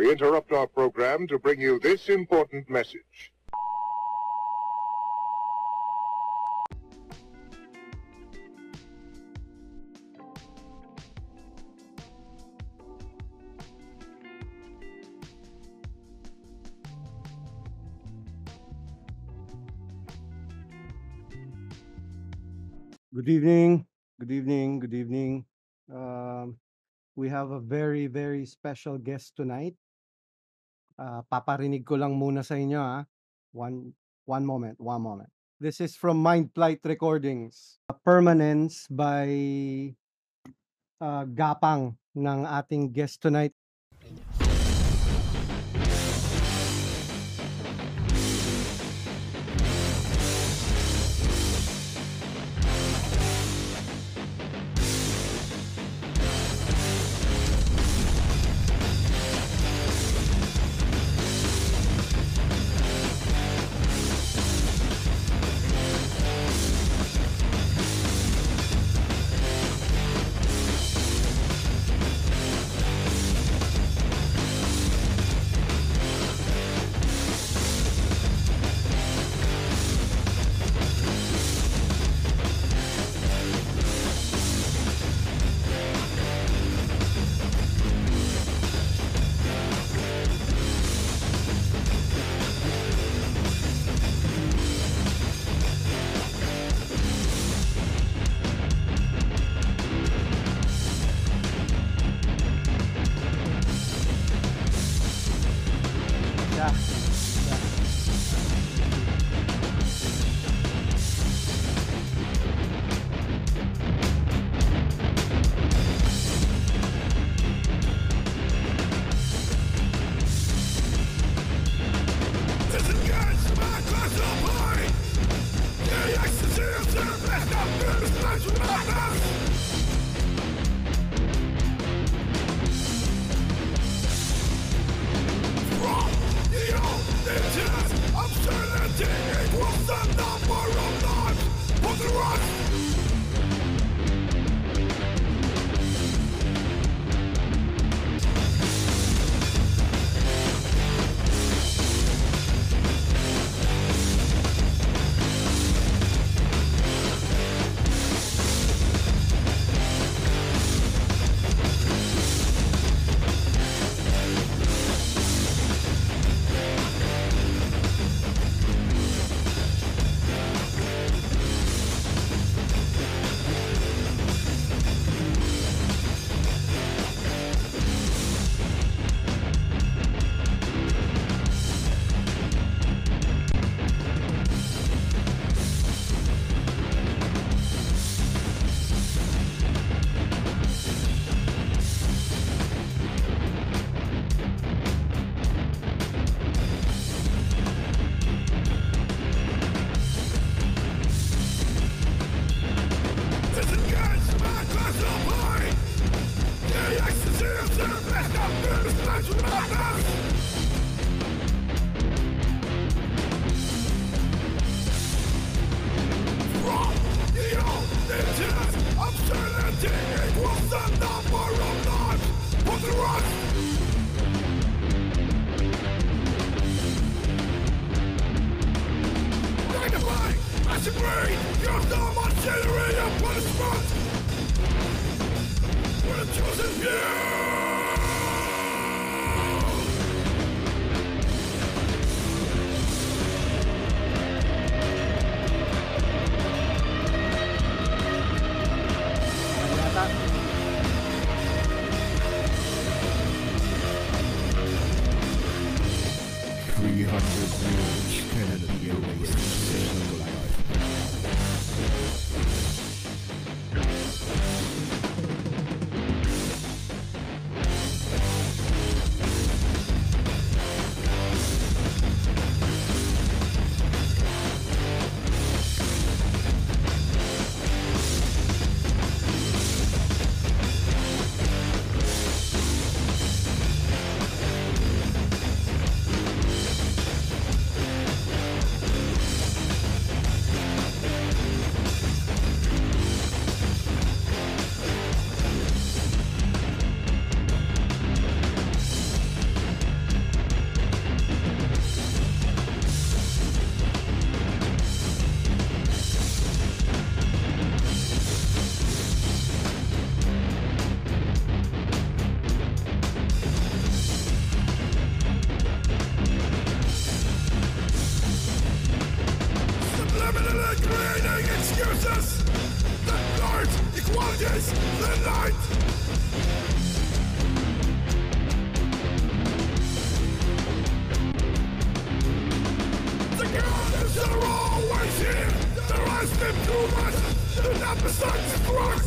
We interrupt our program to bring you this important message. Good evening. Good evening. Good evening. We have a very, very special guest tonight. Paparinig ko lang muna sa inyo ha. One moment, one moment. This is from Mind Flight Recordings. Permanence by Gapang ng ating guest tonight. them too much, they're not beside the drugs.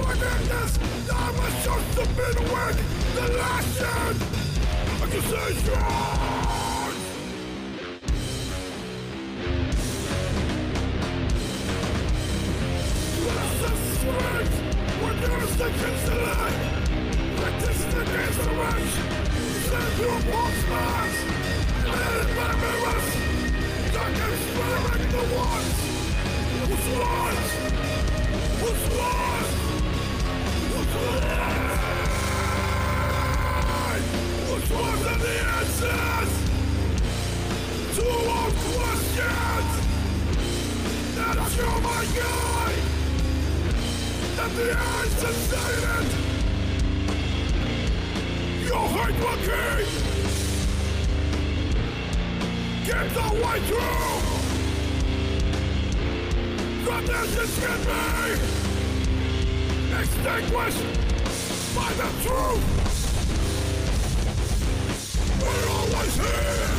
Forgiveness, I was just a bit awake, the last accusations. Innocent strength, when jurisdictions delay, artistic insurrection, send your postmarks, and my mirrors, dark and swearing the ones whose lives, whose lives, whose lives, whose lives are the answers to all questions. That you're my guide, that the eyes decided your heart will keep. Get the way through. Conditions can be extinguished by the truth. We're always here,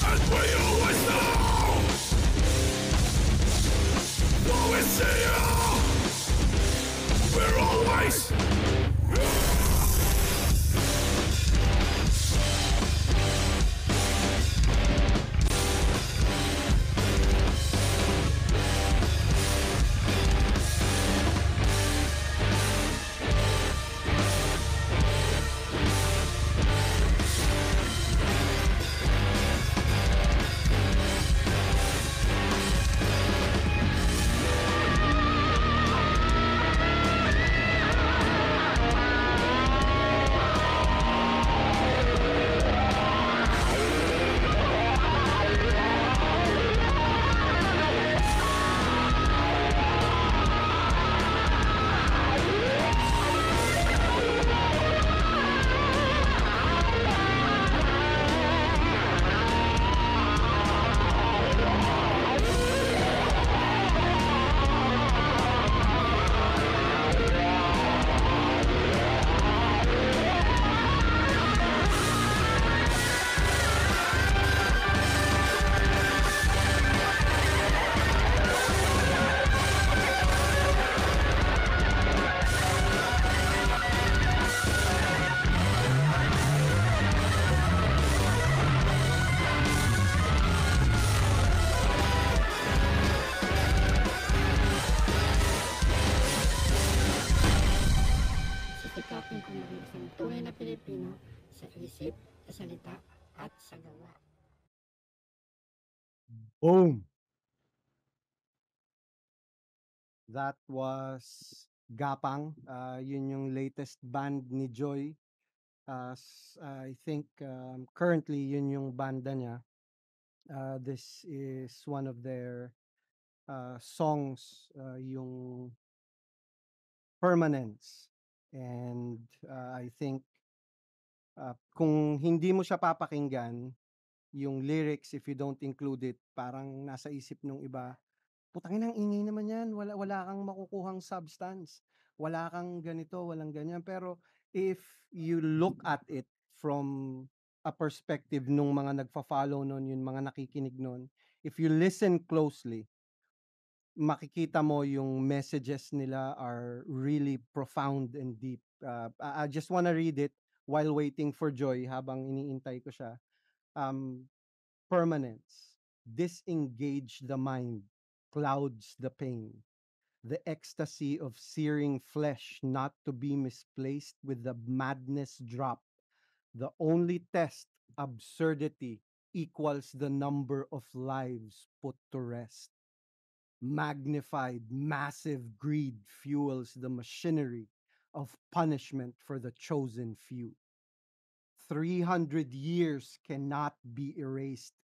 and we always know. Always see you. We're always. Sisikapin kong maging isang tunay na Pilipino sa isip, sa salita, at sa gawa. Boom! That was Gapang. Yun yung latest band ni Joy. I think currently yun yung banda niya. This is one of their songs, yung Permanence. And I think kung hindi mo siya papakinggan, yung lyrics, if you don't include it, parang nasa isip nung iba, putangin ang ingay naman yan, wala kang makukuhang substance, wala kang ganito, walang ganyan. Pero if you look at it from a perspective nung mga nagfa-follow nun, yung mga nakikinig nun, if you listen closely, makikita mo yung messages nila are really profound and deep. I just wanna read it while waiting for Joy habang iniintay ko siya. Permanence. Disengage the mind, clouds the pain. The ecstasy of searing flesh not to be misplaced with the madness drop. The only test, absurdity, equals the number of lives put to rest. Magnified, massive greed fuels the machinery of punishment for the chosen few. 300 years cannot be erased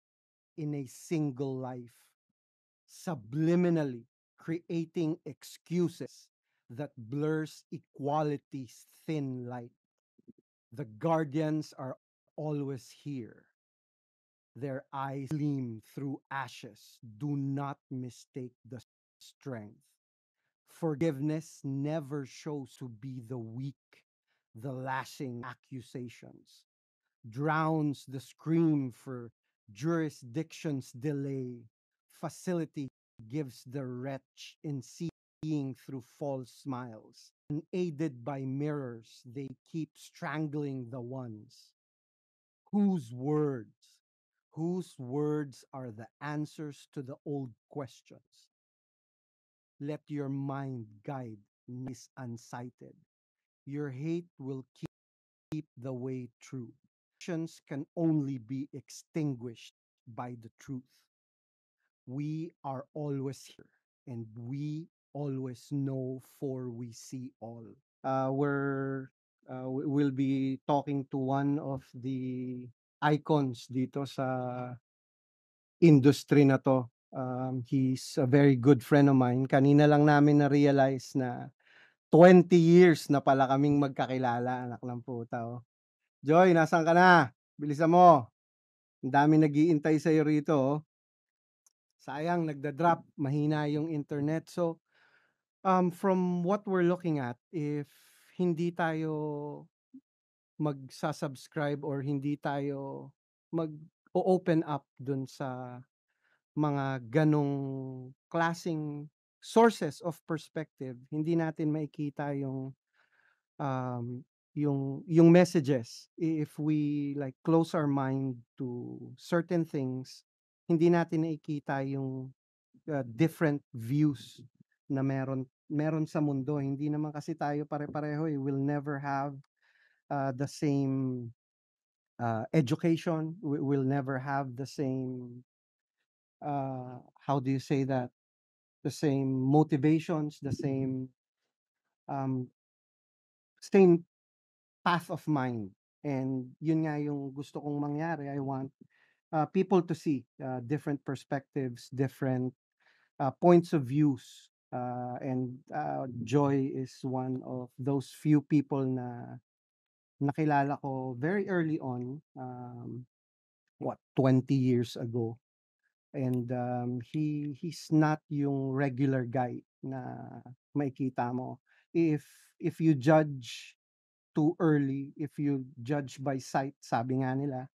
in a single life, subliminally creating excuses that blurs equality's thin light. The guardians are always here. Their eyes gleam through ashes. Do not mistake the strength. Forgiveness never shows to be the weak. the lashing accusations, drowns the scream for jurisdiction's delay. Facility gives the wretch in seeing through false smiles. Unaided by mirrors, they keep strangling the ones whose words are the answers to the old questions. Let your mind guide this unsighted. Your hate will keep the way true. Actions can only be extinguished by the truth. We are always here, and we always know, for we see all. We'll be talking to one of the icons dito sa industry na to. He's a very good friend of mine. Kanina lang namin na-realize na 20 years na pala kaming magkakilala, anak ng puta, oh. Joy, nasaan ka na? Bilisan mo. Ang dami nag-iintay sa'yo rito, oh. Sayang, nagda-drop, mahina yung internet. So, from what we're looking at, if hindi tayo magsa-subscribe or hindi tayo mag-open up dun sa mga ganong klaseng sources of perspective, hindi natin makikita yung messages. If we like close our mind to certain things, hindi natin nakikita yung different views na meron sa mundo. Hindi naman kasi tayo pare-pareho, eh. We'll never have the same education. We'll never have the same how do you say that? The same motivations, the same same path of mind. And yun nga yung gusto kong mangyari. I want people to see different perspectives, different points of views. And Joy is one of those few people na nakilala ko very early on, 20 years ago. And he's not yung regular guy na makikita mo. If you judge too early, if you judge by sight, sabi nga nila,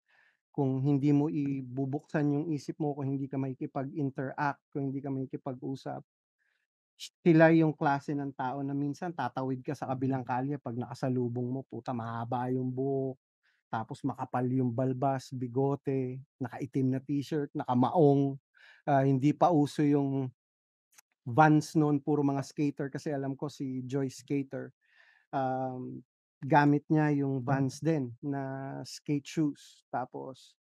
kung hindi mo ibubuksan yung isip mo, kung hindi ka makikipag-interact, kung hindi ka makikipag-usap, sila yung klase ng tao na minsan tatawid ka sa kabilang kalye, pag nakasalubong mo, puta, mahaba yung buhok, tapos makapal yung balbas, bigote, nakaitim na t-shirt, nakamaong, hindi pa uso yung Vans noon, puro mga skater, kasi alam ko si Joy skater. Gamit niya yung Vans din na skate shoes. Tapos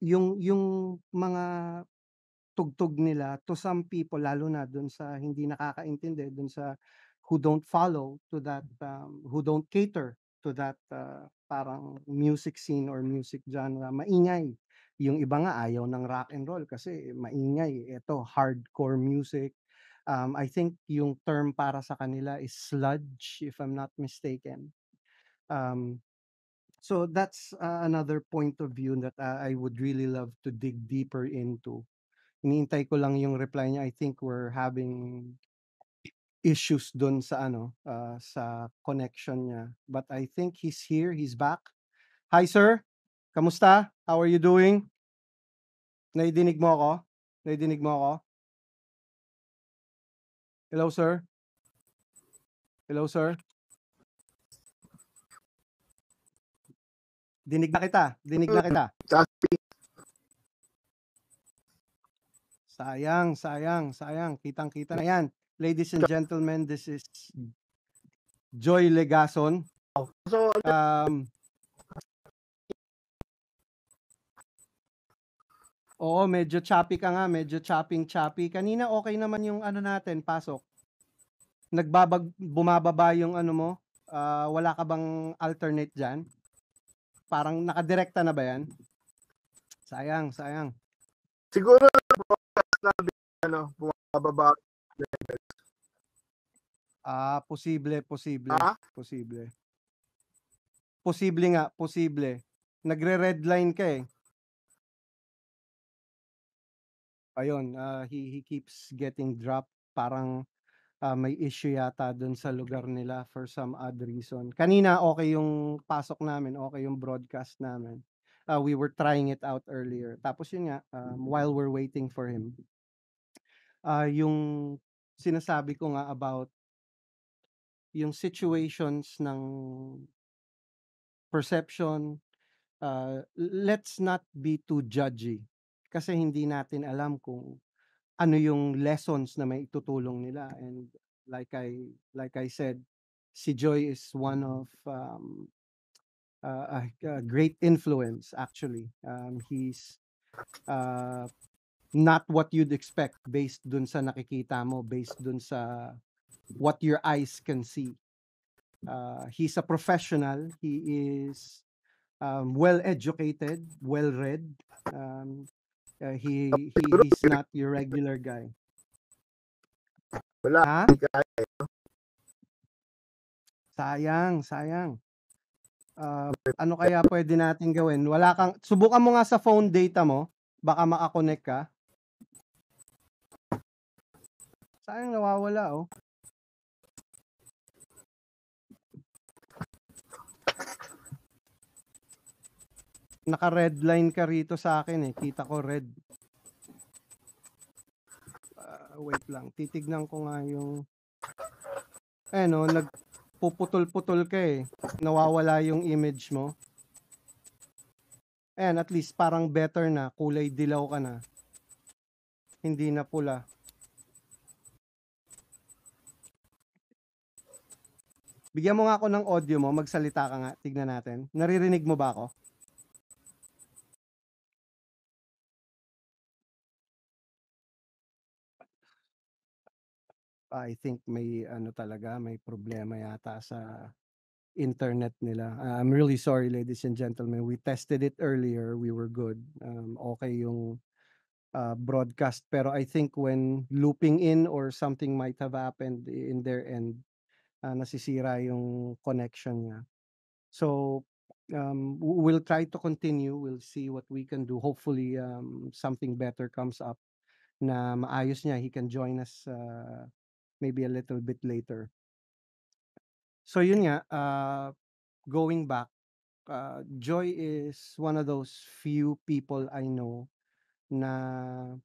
yung mga tugtog nila, to some people, lalo na dun sa hindi nakakaintindi, dun sa who don't follow to that, who don't cater to that parang music scene or music genre, maingay. Yung iba nga ayaw ng rock and roll kasi maingay. Ito, hardcore music. I think yung term para sa kanila is sludge, if I'm not mistaken. So that's another point of view that I would really love to dig deeper into. Iniintay ko lang yung reply niya. I think we're having issues dun sa sa connection niya. But I think he's here, he's back. Hi sir, kamusta? How are you doing? Naidinig mo ako? Naidinig mo ako? Hello sir? Hello sir? Dinig na kita. Dinig na kita. Sayang. Kitang-kita na yan. Ladies and gentlemen, this is Joy Legason. Oo, medyo choppy ka nga. Medyo choppy. Kanina okay naman yung natin, pasok. Bumababa yung mo. Wala ka bang alternate dyan? Parang nakadirekta na ba yan? Sayang. Siguro bumababa. Posible. Ha? Posible. Nagre-redline ka eh. Ayun, he keeps getting dropped. Parang may issue yata dun sa lugar nila for some odd reason. Kanina okay yung pasok namin, okay yung broadcast namin. We were trying it out earlier. Tapos yun nga, while we're waiting for him, yung sinasabi ko nga about yung situations ng perception, let's not be too judgy. Kasi hindi natin alam kung ano yung lessons na may itutulong nila. And like I said, si Joy is one of a great influence actually. He's not what you'd expect based dun sa nakikita mo, based dun sa what your eyes can see. He's a professional. He is well educated, well read. He's not your regular guy. Wala. Ha? Hindi kaya. Sayang. Ano kaya pwede natin gawin? Subukan mo nga sa phone data mo, baka makakonect ka. Sayang, nawawala oh. Naka-red line ka rito sa akin eh. Kita ko red. Wait lang. Titignan ko nga yung nagpuputol-putol ka eh. Nawawala yung image mo. Ayan, at least parang better na. Kulay dilaw ka na. Hindi na pula. Bigyan mo nga ako ng audio mo. Magsalita ka nga. Tignan natin. Naririnig mo ba ako? I think may may problema yata sa internet nila. I'm really sorry, ladies and gentlemen. We tested it earlier. We were good. Okay yung broadcast. Pero I think when looping in or something might have happened in their end, nasisira yung connection niya. So we'll try to continue. We'll see what we can do. Hopefully something better comes up na maayos niya. He can join us maybe a little bit later. So yun nga, going back, Joy is one of those few people I know na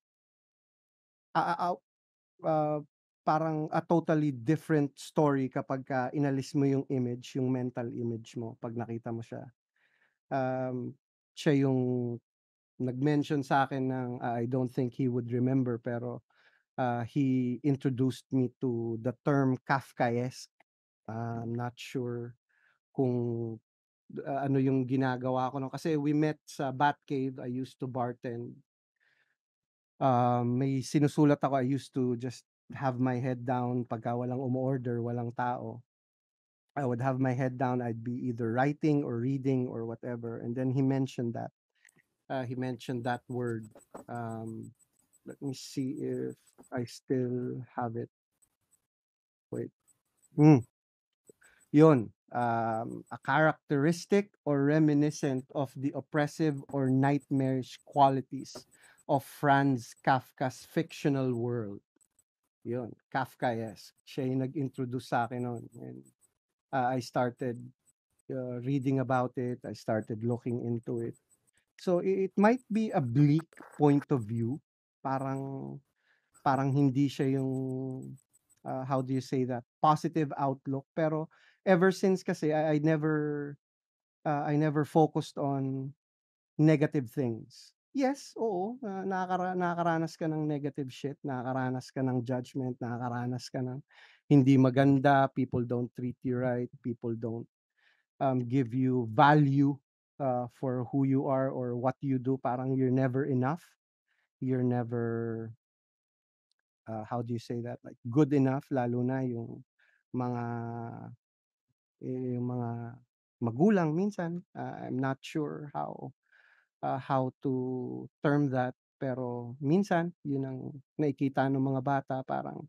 parang a totally different story kapag inalis mo yung image, yung mental image mo pag nakita mo siya. Siya yung nag-mention sa akin ng I don't think he would remember pero he introduced me to the term Kafkaesque. I'm not sure kung ano yung ginagawa ko nun. Kasi we met sa Batcave. I used to bartend. May sinusulat ako. I used to just have my head down pagka walang umu-order, walang tao. I would have my head down. I'd be either writing or reading or whatever. And then he mentioned that. He mentioned that word. Let me see if I still have it. Wait. Yun. A characteristic or reminiscent of the oppressive or nightmarish qualities of Franz Kafka's fictional world. Yun. Kafkaesque. Siya yung nag-introduce sa akin nun. And I started reading about it. I started looking into it. So it might be a bleak point of view. Parang hindi siya yung how do you say that? Positive outlook. Pero ever since kasi I never focused on negative things. Yes, oo, nakakaranas ka ng negative shit, nakakaranas ka ng judgment, nakakaranas ka ng hindi maganda, people don't treat you right, people don't give you value for who you are or what you do. Parang you're never enough. You're never how do you say that? Like good enough, lalo na yung mga magulang minsan. I'm not sure how to term that. Pero minsan, yun ang nakikita ng mga bata. Parang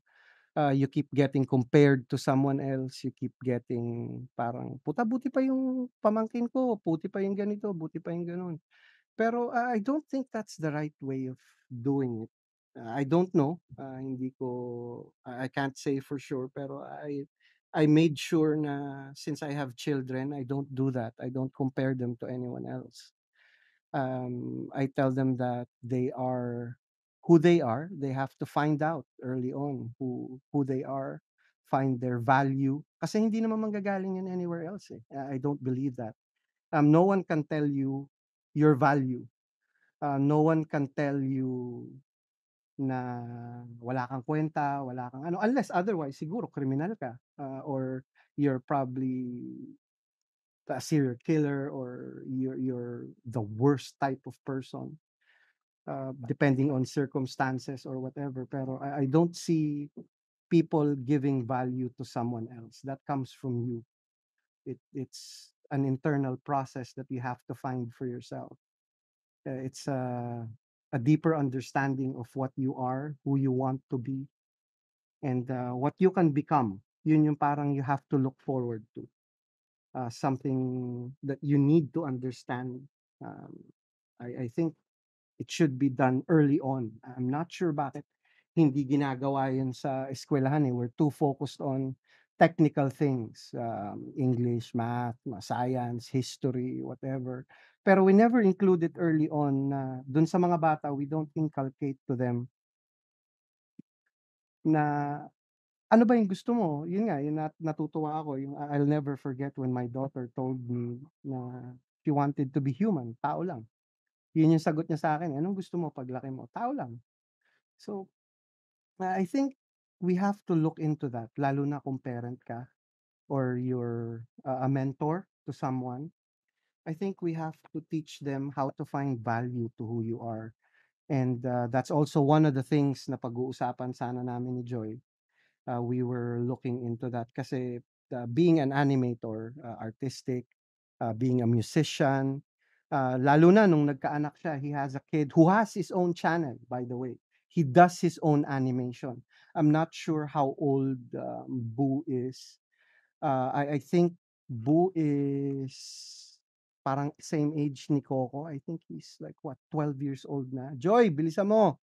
you keep getting compared to someone else. You keep getting parang, puta, buti pa yung pamangkin ko. Buti pa yung ganito. Buti pa yung ganun. Pero I don't think that's the right way of doing it. I don't know, hindi ko I can't say for sure, pero I made sure na since I have children, I don't do that. I don't compare them to anyone else. I tell them that they are who they are. They have to find out early on who they are, find their value. Kasi hindi naman manggagaling yan anywhere else, eh. I don't believe that. No one can tell you your value. No one can tell you na wala kang kwenta, wala kang ano, unless otherwise siguro kriminal ka, or you're probably a serial killer, or you're the worst type of person, depending on circumstances or whatever. Pero I don't see people giving value to someone else. That comes from you. It's an internal process that you have to find for yourself. It's a deeper understanding of what you are, who you want to be, and what you can become. Yun yung parang you have to look forward to. Something that you need to understand. Um, I think it should be done early on. I'm not sure bakit hindi ginagawa yun sa eskwelahan, eh. We're too focused on technical things, English, math, science, history, whatever. Pero we never include it early on na dun sa mga bata, we don't inculcate to them na ano ba yung gusto mo? Yun nga, yung natutuwa ako, yung I'll never forget when my daughter told me na she wanted to be human, tao lang. Yun yung sagot niya sa akin, "Anong gusto mo paglaki mo?" "Tao lang." So, I think we have to look into that, lalo na kung parent ka or you're a mentor to someone. I think we have to teach them how to find value to who you are. And that's also one of the things na pag-uusapan sana namin ni Joy. We were looking into that kasi being an animator, artistic, being a musician, lalo na nung nagkaanak siya, he has a kid who has his own channel, by the way. He does his own animation. I'm not sure how old Boo is. I think Boo is parang same age ni Coco. I think he's like what, 12 years old na. Joy, bilisan mo.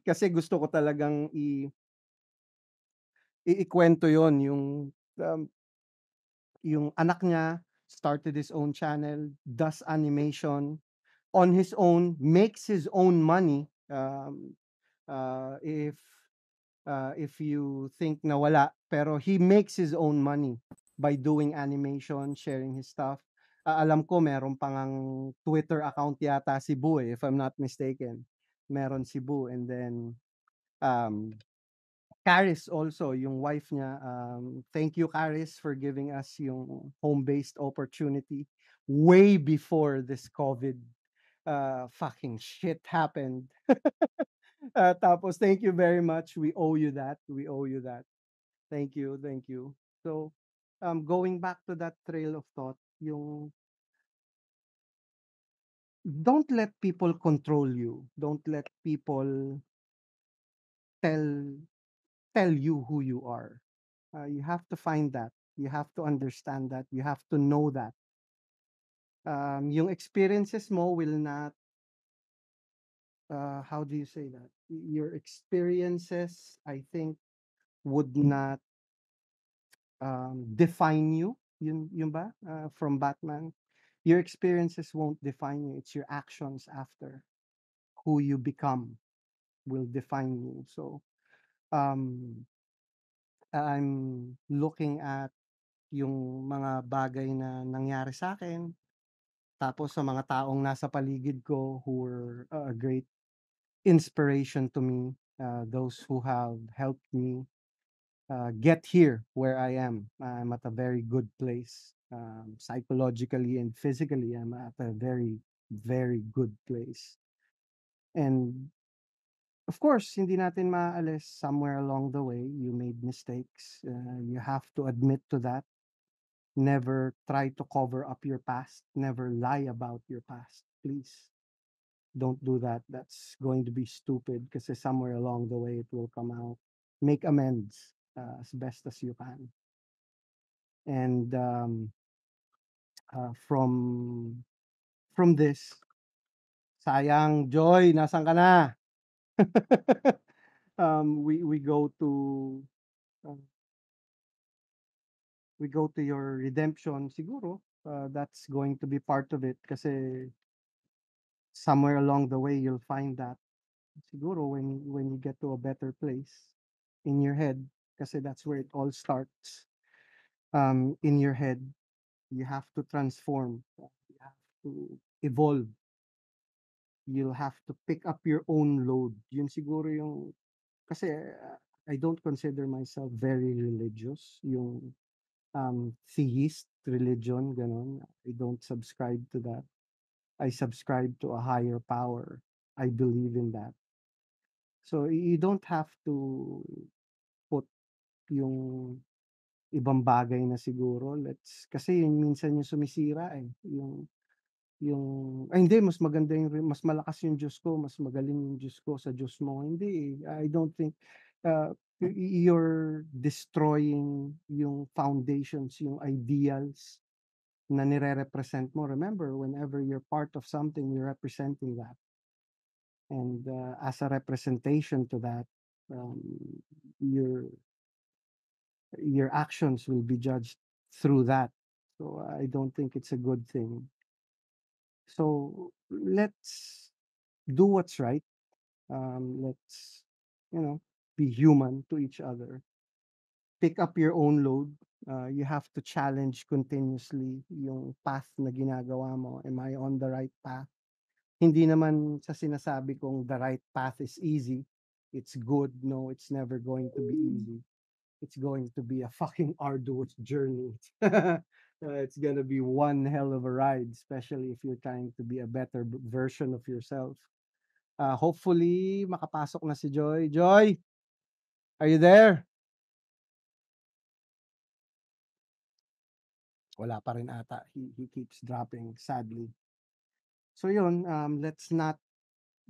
Kasi gusto ko talagang ikwento yon um, yung anak niya started his own channel, does animation on his own, makes his own money. Uh, if if you think na wala, pero he makes his own money by doing animation, sharing his stuff. Alam ko meron pang ang Twitter account yata si Boo, if I'm not mistaken. Meron si Boo, and then um Caris also, yung wife niya. Thank you, Caris, for giving us yung home-based opportunity way before this COVID fucking shit happened. Tapos, thank you very much. We owe you that. We owe you that. Thank you. Thank you. So, going back to that trail of thought, yung don't let people control you. Don't let people tell tell you who you are. You have to find that. You have to understand that. You have to know that. Yung experiences mo will not, how do you say that? Your experiences, I think, would not define you. Yun ba? From Batman. Your experiences won't define you. It's your actions after. Who you become will define you. So, um, I'm looking at yung mga bagay na nangyari sa akin, tapos sa mga taong nasa paligid ko who were a great inspiration to me, those who have helped me get here where I am. I'm at a very good place. Psychologically and physically, I'm at a very, very good place. And of course, hindi natin maaalis somewhere along the way, you made mistakes. You have to admit to that. Never try to cover up your past. Never lie about your past. Please don't do that. That's going to be stupid because somewhere along the way it will come out. Make amends as best as you can. And from this, Sayang, Joy, nasaan ka na? We go to your redemption siguro. That's going to be part of it kasi somewhere along the way you'll find that siguro when you get to a better place in your head kasi that's where it all starts. In your head, you have to transform. You have to evolve. You'll have to pick up your own load. Yun siguro yung kasi I don't consider myself very religious. Yung theist religion, ganon. I don't subscribe to that. I subscribe to a higher power. I believe in that. So you don't have to put yung ibang bagay na siguro. Kasi yun minsan yung sumisira eh. Ay hindi, mas maganda mas malakas yung Diyos ko, mas magaling yung Diyos ko sa Diyos mo. Hindi eh. I don't think you're destroying yung foundations, yung ideals na nire-represent mo. Remember, whenever you're part of something, you're representing that. And as a representation to that, your actions will be judged through that. So I don't think it's a good thing. So let's do what's right. Let's, be human to each other. Pick up your own load. You have to challenge continuously yung path na ginagawa mo. Am I on the right path? Hindi naman sa sinasabi kong the right path is easy. It's good. No, it's never going to be easy. It's going to be a fucking arduous journey. It's gonna be one hell of a ride, especially if you're trying to be a better version of yourself. Hopefully, makapasok na si Joy. Joy, are you there? Wala pa rin ata. He keeps dropping, sadly. So yun, let's not,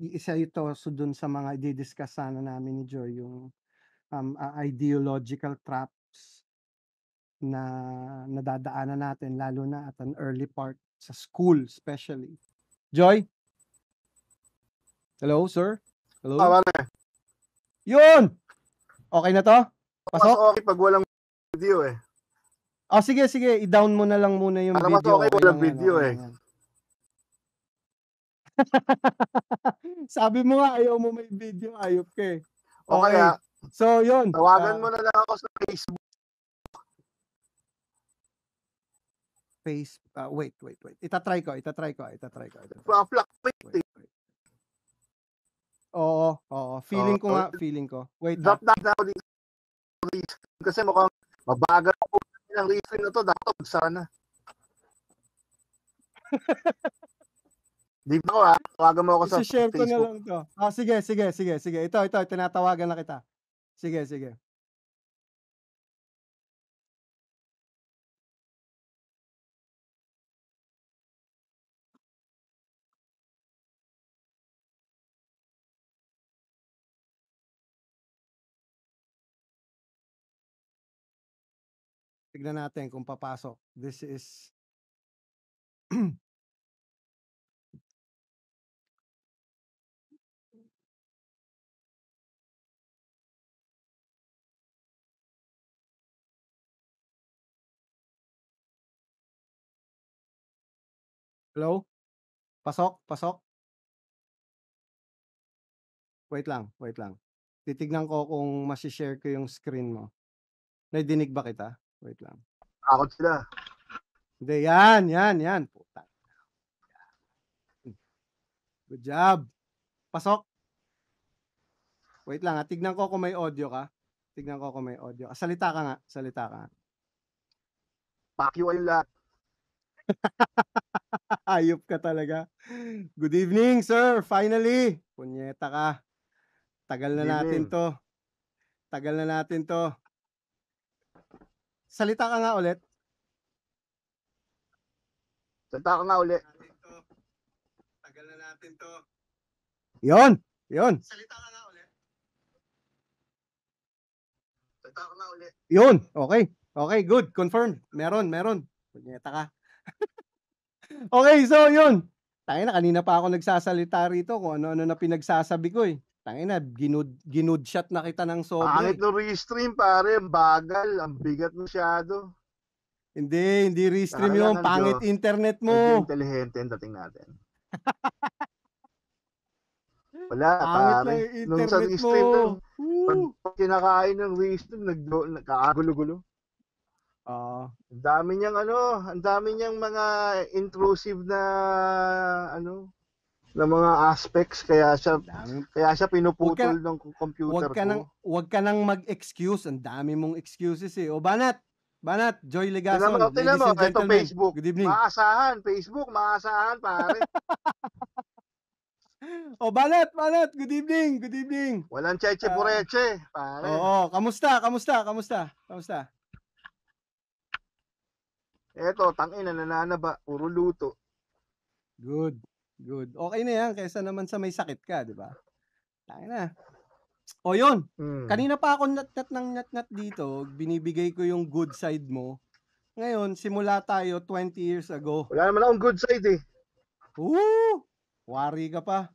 isa ito so dun sa mga i-discuss sana namin ni Joy, yung ideological traps na nadadaanan natin, lalo na at an early part sa school especially. Joy? Hello, sir? Hello? Yun! Okay na to? Pasok? Mas okay pag walang video eh. Oh, sige. I-down mo na lang muna yung Para video. mas okay walang video okay eh. Sabi mo nga, ayaw mo may video. Ayop ka eh. O kaya, so yun. tawagan mo na lang ako sa Facebook. Wait. Itatry ko. Pa-flack Wait. Oo. Feeling ko. Wait. Drop na ako dito. Kasi mukhang mabagal ako ng refill na to. Dapat sana. Di ba ko ha? Tawagan mo ako sa share ko na Facebook. lang to. Sige. Ito. Tinatawagan na kita. Sige. Tignan natin kung papasok. This is Hello? Pasok? Wait lang. Titignan ko kung masishare ko yung screen mo. Nadidinig ba kita? Wait lang. Ako sila. Hindi, yan. Puta. Good job. Pasok. Wait lang, tignan ko kung may audio ka. Salita ka nga. Pakyo kayo lahat. Ayop ka talaga. Good evening, sir. Finally. Punyeta ka. Tagal na natin to. Salita ka nga ulit. Tagal na natin to. Yun. Salita ka nga ulit. Yun. Okay, good. Confirmed. Meron. Punyeta ka. Okay, so yun. Tangina, kanina pa ako nagsasalita rito kung ano-ano na pinagsasabi ko eh. Tangina, ginudshot na kita ng sobra Pangit eh. ng restream, pare. Ang bagal. Ang bigat masyado. Hindi restream yun. Kailangan Pangit internet medyo mo. intelihente ang dating natin. Wala, Pangit lang pare. yung Nung sa internet restream, mo. pag kinakain ng restream, nagkakagulo-gulo. Ang dami niyang mga intrusive na na mga aspects kaya siya pinuputol ng computer ko. Wag ka nang mag-excuse. Ang dami mong excuses eh. O Banat, Joy Legason, Tingnan ladies mo, and ito gentlemen. Facebook. Good evening. Maasahan, pare. O Banat, good evening. Walang cheche pureche, pare. Oo, kamusta? Eto, tangina, nananaba, puro luto. Good. Okay na yan kaysa naman sa may sakit ka, di ba? Tangina. O yun, kanina pa ako natnat dito, binibigay ko yung good side mo. Ngayon, simula tayo 20 years ago. Wala naman akong good side eh. Wari ka pa.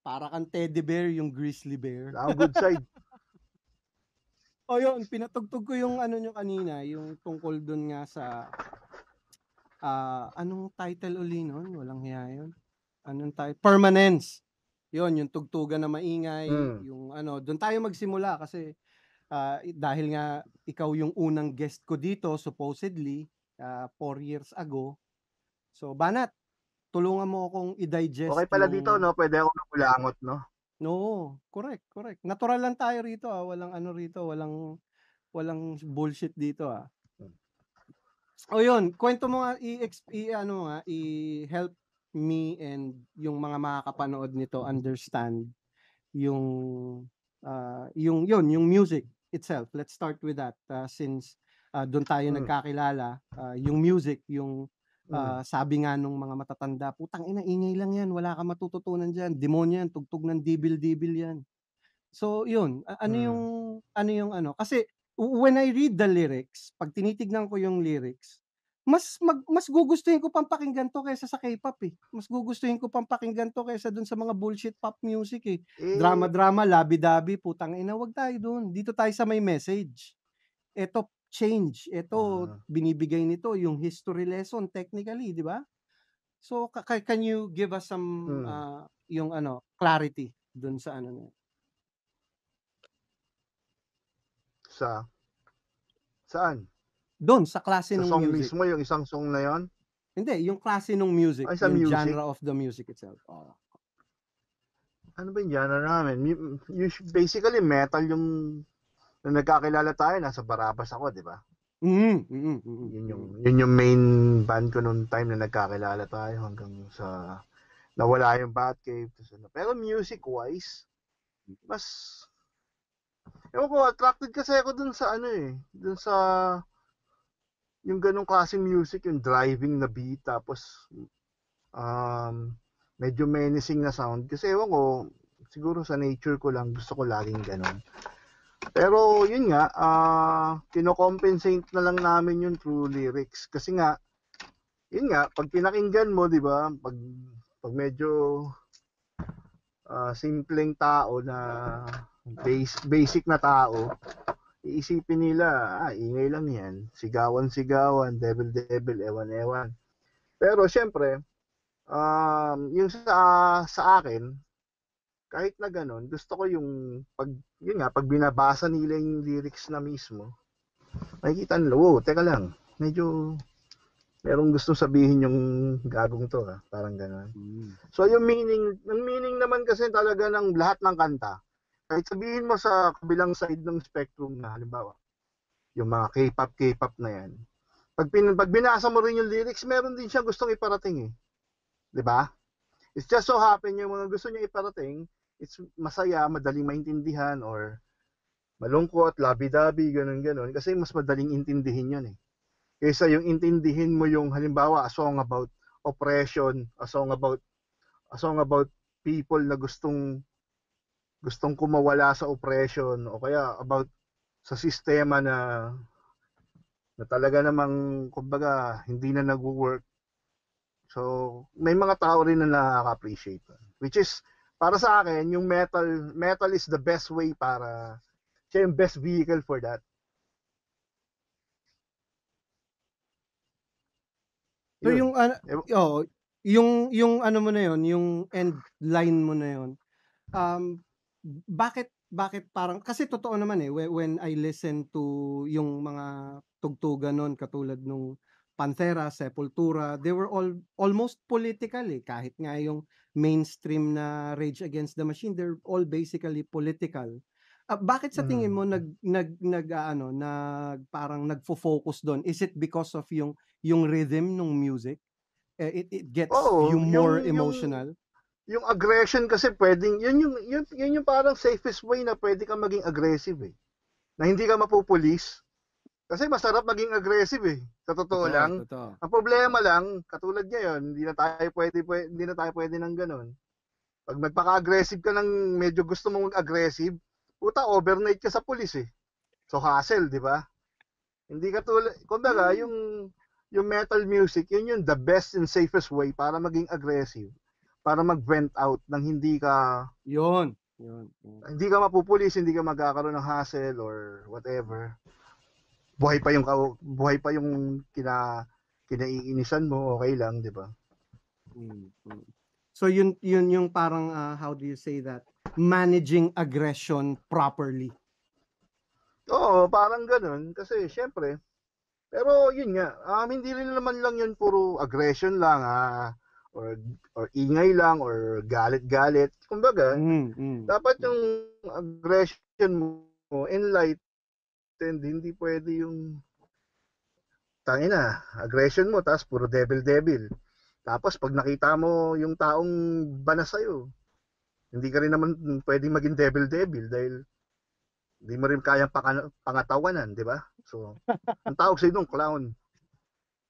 Para kang teddy bear, yung grizzly bear. Wala akong good side. O yun, pinatugtog ko yung ano nyo kanina, yung tungkol dun nga sa anong title uli nun? Walang hiya yun. Anong title? Permanence. Yun, yung tugtugan na maingay, yung ano, doon tayo magsimula kasi dahil nga ikaw yung unang guest ko dito, supposedly, 4 years ago. So, Banat, tulungan mo akong i-digest. Okay pala dito, no? Pwede ako nakulangot, no? No, correct. Natural lang tayo rito, walang ano rito, walang bullshit dito, O yun, kwento mo nga, i-help me and yung mga makakapanood nito understand yung music itself. Let's start with that since doon tayo nagkakilala. Yung music, yung sabi nga nung mga matatanda, putang ina, ingay lang yan, wala ka matututunan dyan, demonyo yan, tugtog ng dibil-dibil yan. So yun, ano yung kasi when I read the lyrics, pag tinitignan ko yung lyrics, mas gugustuhin ko pang pakinggan to kaysa sa K-pop eh. Mas gugustuhin ko pang pakinggan to kaysa dun sa mga bullshit pop music eh. Drama, labi-dabi, putang ina, wag tayo dun. Dito tayo sa may message. Ito change, ito binibigay nito yung history lesson technically, di ba? So can you give us some yung clarity dun sa ano na? Saan? Doon sa klase ng song music. Mismo, yung isang song na yon? Hindi, yung klase ng music, yung music? Genre of the music itself. Ano ba yung genre namin? Basically, metal yung nung nagkakilala tayo, nasa Barabas ako, di ba? Yun yung main band ko nung time na nagkakilala tayo hanggang sa nawala yung Batcave. Pero music-wise, mas ewan ko, attracted kasi ako dun sa dun sa yung ganong klaseng music, yung driving na beat, tapos medyo menacing na sound. Kasi ewan ko, siguro sa nature ko lang, gusto ko laging ganon. Pero yun nga, kino-compensate na lang namin yun through lyrics. Kasi nga, yun nga, pag pinakinggan mo, di ba, pag medyo simpleng tao na basic na tao, iisipin nila, ingay lang yan, sigawan, devil, ewan. Pero syempre, yung sa akin, kahit na ganun, gusto ko yung pag binabasa nila yung lyrics na mismo, makikita nila, teka lang, medyo merong gusto sabihin yung gagong to, parang ganun. So yung meaning naman kasi talaga ng lahat ng kanta, kahit sabihin mo sa kabilang side ng spectrum na, halimbawa, yung mga K-pop na yan, pag binasa mo rin yung lyrics, meron din siya gustong iparating eh. Diba? It's just so happen yung mga gusto niya iparating, it's masaya, madaling maintindihan, or malungkot, labi-dabi, ganun. Kasi mas madaling intindihin yun eh. Kaysa yung intindihin mo yung, halimbawa, a song about oppression, a song about people na gustong kumawala sa oppression, o kaya about sa sistema na talaga namang, kumbaga, hindi na nag-work. So, may mga tao rin na nakaka-appreciate. Which is, para sa akin, yung metal is the best way para, siya yung best vehicle for that. So Yun. yung ano mo na yon, yung end line mo na yon. Bakit parang kasi totoo naman when I listen to yung mga tugtugan nun katulad nung Pantera, Sepultura, they were almost political kahit nga yung mainstream na Rage Against the Machine, they're all basically political. Bakit sa tingin mo parang nagfo-focus doon? Is it because of yung rhythm ng music? It gets you more emotional? Yung aggression kasi pwedeng, yun yung parang safest way na pwede kang maging aggressive na hindi ka mapupulis. Kasi masarap maging aggressive sa totoo lang. Totoo. Ang problema lang, katulad ngayon, hindi na tayo pwede ng ganun. Pag magpaka-aggressive ka ng medyo gusto mong aggressive, puta, overnight ka sa pulis So hassle, di ba? Hindi katulad, kumbaga, yung metal music, yun yung the best and safest way para maging aggressive. Para mag-vent out nang hindi ka hindi ka mapupulis, hindi ka magkakaroon ng hassle or whatever. Buhay pa yung kinaiinisan mo, okay lang, di ba? So yun yung parang how do you say that? Managing aggression properly. Oo, parang ganun kasi syempre. Pero yun nga, hindi rin naman lang yun puro aggression lang or ingay lang or galit-galit. Kumbaga, dapat yung aggression mo enlightened, hindi pwede yung aggression mo tapos puro devil. Tapos pag nakita mo yung taong banas sa'yo, hindi ka rin naman pwedeng maging devil dahil hindi mo rin kayang pangatawanan, di ba? So, ang tawag sa'yo nung clown.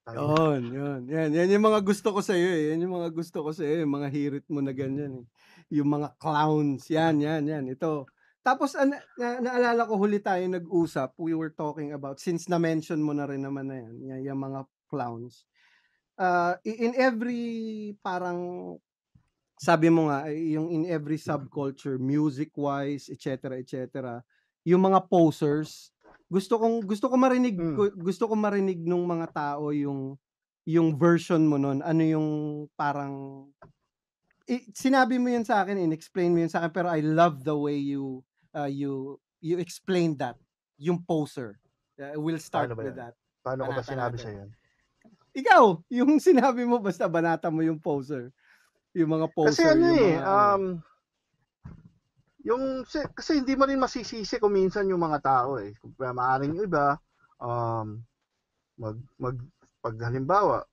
Yan yung mga gusto ko sa iyo Yan yung mga gusto ko sa iyo, yung mga hirit mo na ganyan Yung mga clowns, yan. Ito. Tapos naalala ko huli tayo nag-usap, we were talking about, since na-mention mo na rin naman na yan, yung mga clowns. In every parang sabi mo nga yung in every subculture, music-wise, etc., yung mga posers, gusto ko marinig nung mga tao yung version mo nun. Ano yung parang sinabi mo yun sa akin, in-explain mo yun sa akin, pero I love the way you explained that, yung poser. We'll start with that. Paano ko ba sinabi sa yun? Ikaw, yung sinabi mo, basta banata mo yung poser. Yung mga poser. Kasi hindi mo rin masisisi kung minsan yung mga tao Maaaring yung iba, pag halimbawa,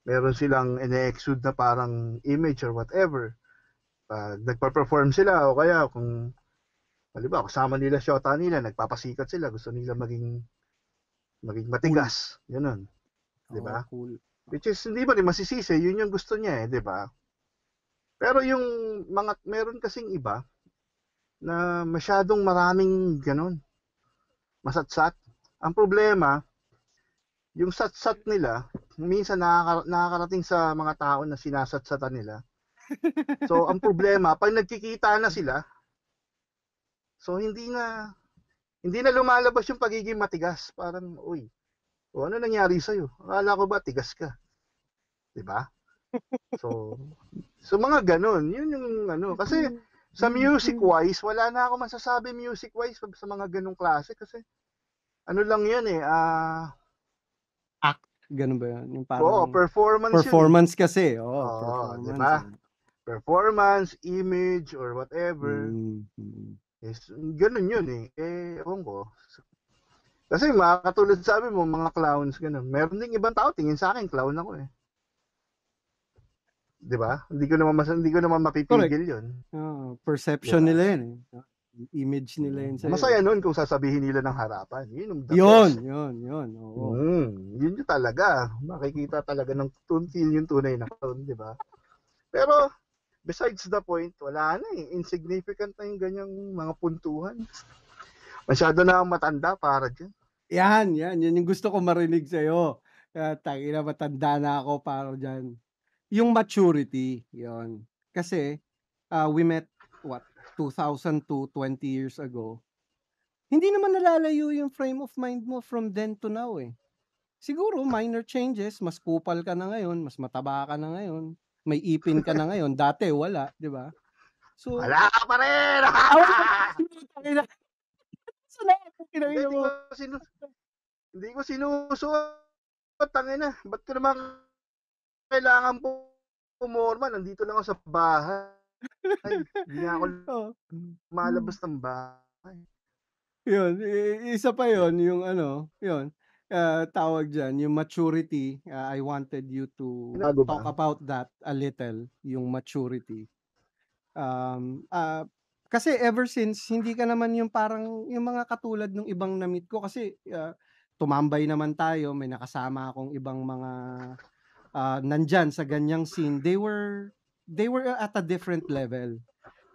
meron silang ine-exude na parang image or whatever. Nagpa-perform sila o kaya kung halimbawa kasama nila syota nila, nagpapasikat sila, gusto nila maging matigas. Ganun. 'Di ba? Cool. Which is hindi mo rin masisisi, yun yung gusto niya 'di ba? Pero yung meron kasing iba na masyadong maraming ganun. Masatsat. Ang problema, yung satsat nila, minsan nakakarating sa mga tao na sinasatsatan nila. So, ang problema, pag nagkikita na sila, so hindi na lumalabas yung pagiging matigas. Parang, ano nangyari sa'yo? Akala ko ba tigas ka? 'Di ba? So mga ganun, yun yung kasi sa music-wise, wala na ako masasabi music-wise sa mga ganung klase kasi ano lang yan act, ganun ba yan? Yung parang performance kasi. Performance. Diba? Performance, image, or whatever. Yes, ganun yun ewan ko. Kasi katulad sabi mo, mga clowns, ganun. Meron ding ibang tao, tingin sa akin, clown ako 'Di ba? Hindi ko naman mapipigil 'yun. Perception nila 'yan Image nila 'yan sa'yo. Masaya nun kung sasabihin nila ng harapan. Yun. Oo. Yun yung talaga. Makikita talaga ng feel yung tunay na clown, 'di ba? Pero besides the point, wala na insignificant na yung ganyang mga puntuhan. Masyado na akong matanda para diyan. Yan yung gusto ko marinig sa'yo. Tangina matanda na ako para diyan. Yung maturity, 'yon. Kasi, we met, what, 2002, 20 years ago. Hindi naman nalalayo yung frame of mind mo from then to now, eh. Siguro minor changes, mas kupal ka na ngayon, mas mataba ka na ngayon, may ipin ka na ngayon, dati wala, 'di ba? So, Wala ka pa rin! awan ko tangina. Sana Hindi, kinangina mo. hindi ko sinusuot, tangina. Ba't ko naman kailangan pumorma? Nandito lang ako sa bahay. Hindi nga ako Oh. malabas ng bahay. Yun, isa pa yun, yung ano, yun, tawag dyan, yung maturity. I wanted you to Bago ba? talk about that a little, yung maturity. Kasi ever since, hindi ka naman yung parang, yung mga katulad ng ibang na-meet ko, kasi tumambay naman tayo, may nakasama akong ibang mga nandyan sa ganyang scene. They were at a different level.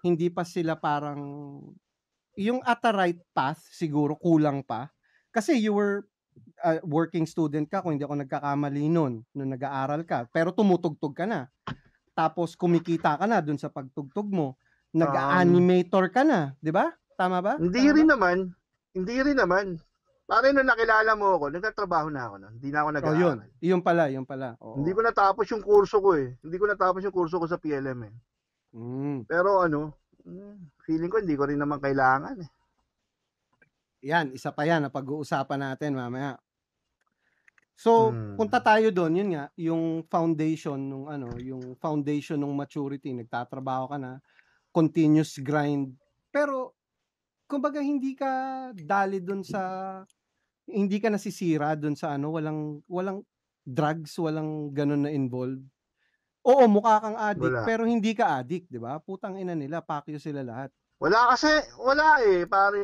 Hindi pa sila parang, yung at the right path, siguro kulang pa. Kasi you were working student ka, kung hindi ako nagkakamali nun nag-aaral ka. Pero tumutugtog ka na. Tapos kumikita ka na dun sa pagtugtog mo. Nag-animator ka na, di ba? Tama ba? Hindi rin naman. Pare, nung nakilala mo ako, nagtatrabaho na ako nun. Hindi na ako nag-aaral. Yun pala. Oo. Hindi ko natapos yung kurso ko eh. Hindi ko natapos yung kurso ko sa PLM eh. Pero feeling ko hindi ko rin naman kailangan eh. Yan, isa pa yan na pag-uusapan natin mamaya. So, punta tayo doon, yun nga, yung foundation ng maturity, nagtatrabaho ka na, continuous grind. Pero kumbaga hindi ka dali doon sa, hindi ka nasisira doon sa walang drugs, walang ganun na involved. Oo, mukha kang addict, pero hindi ka addict, di ba? Putang ina nila, pakyo sila lahat. Wala eh, pare,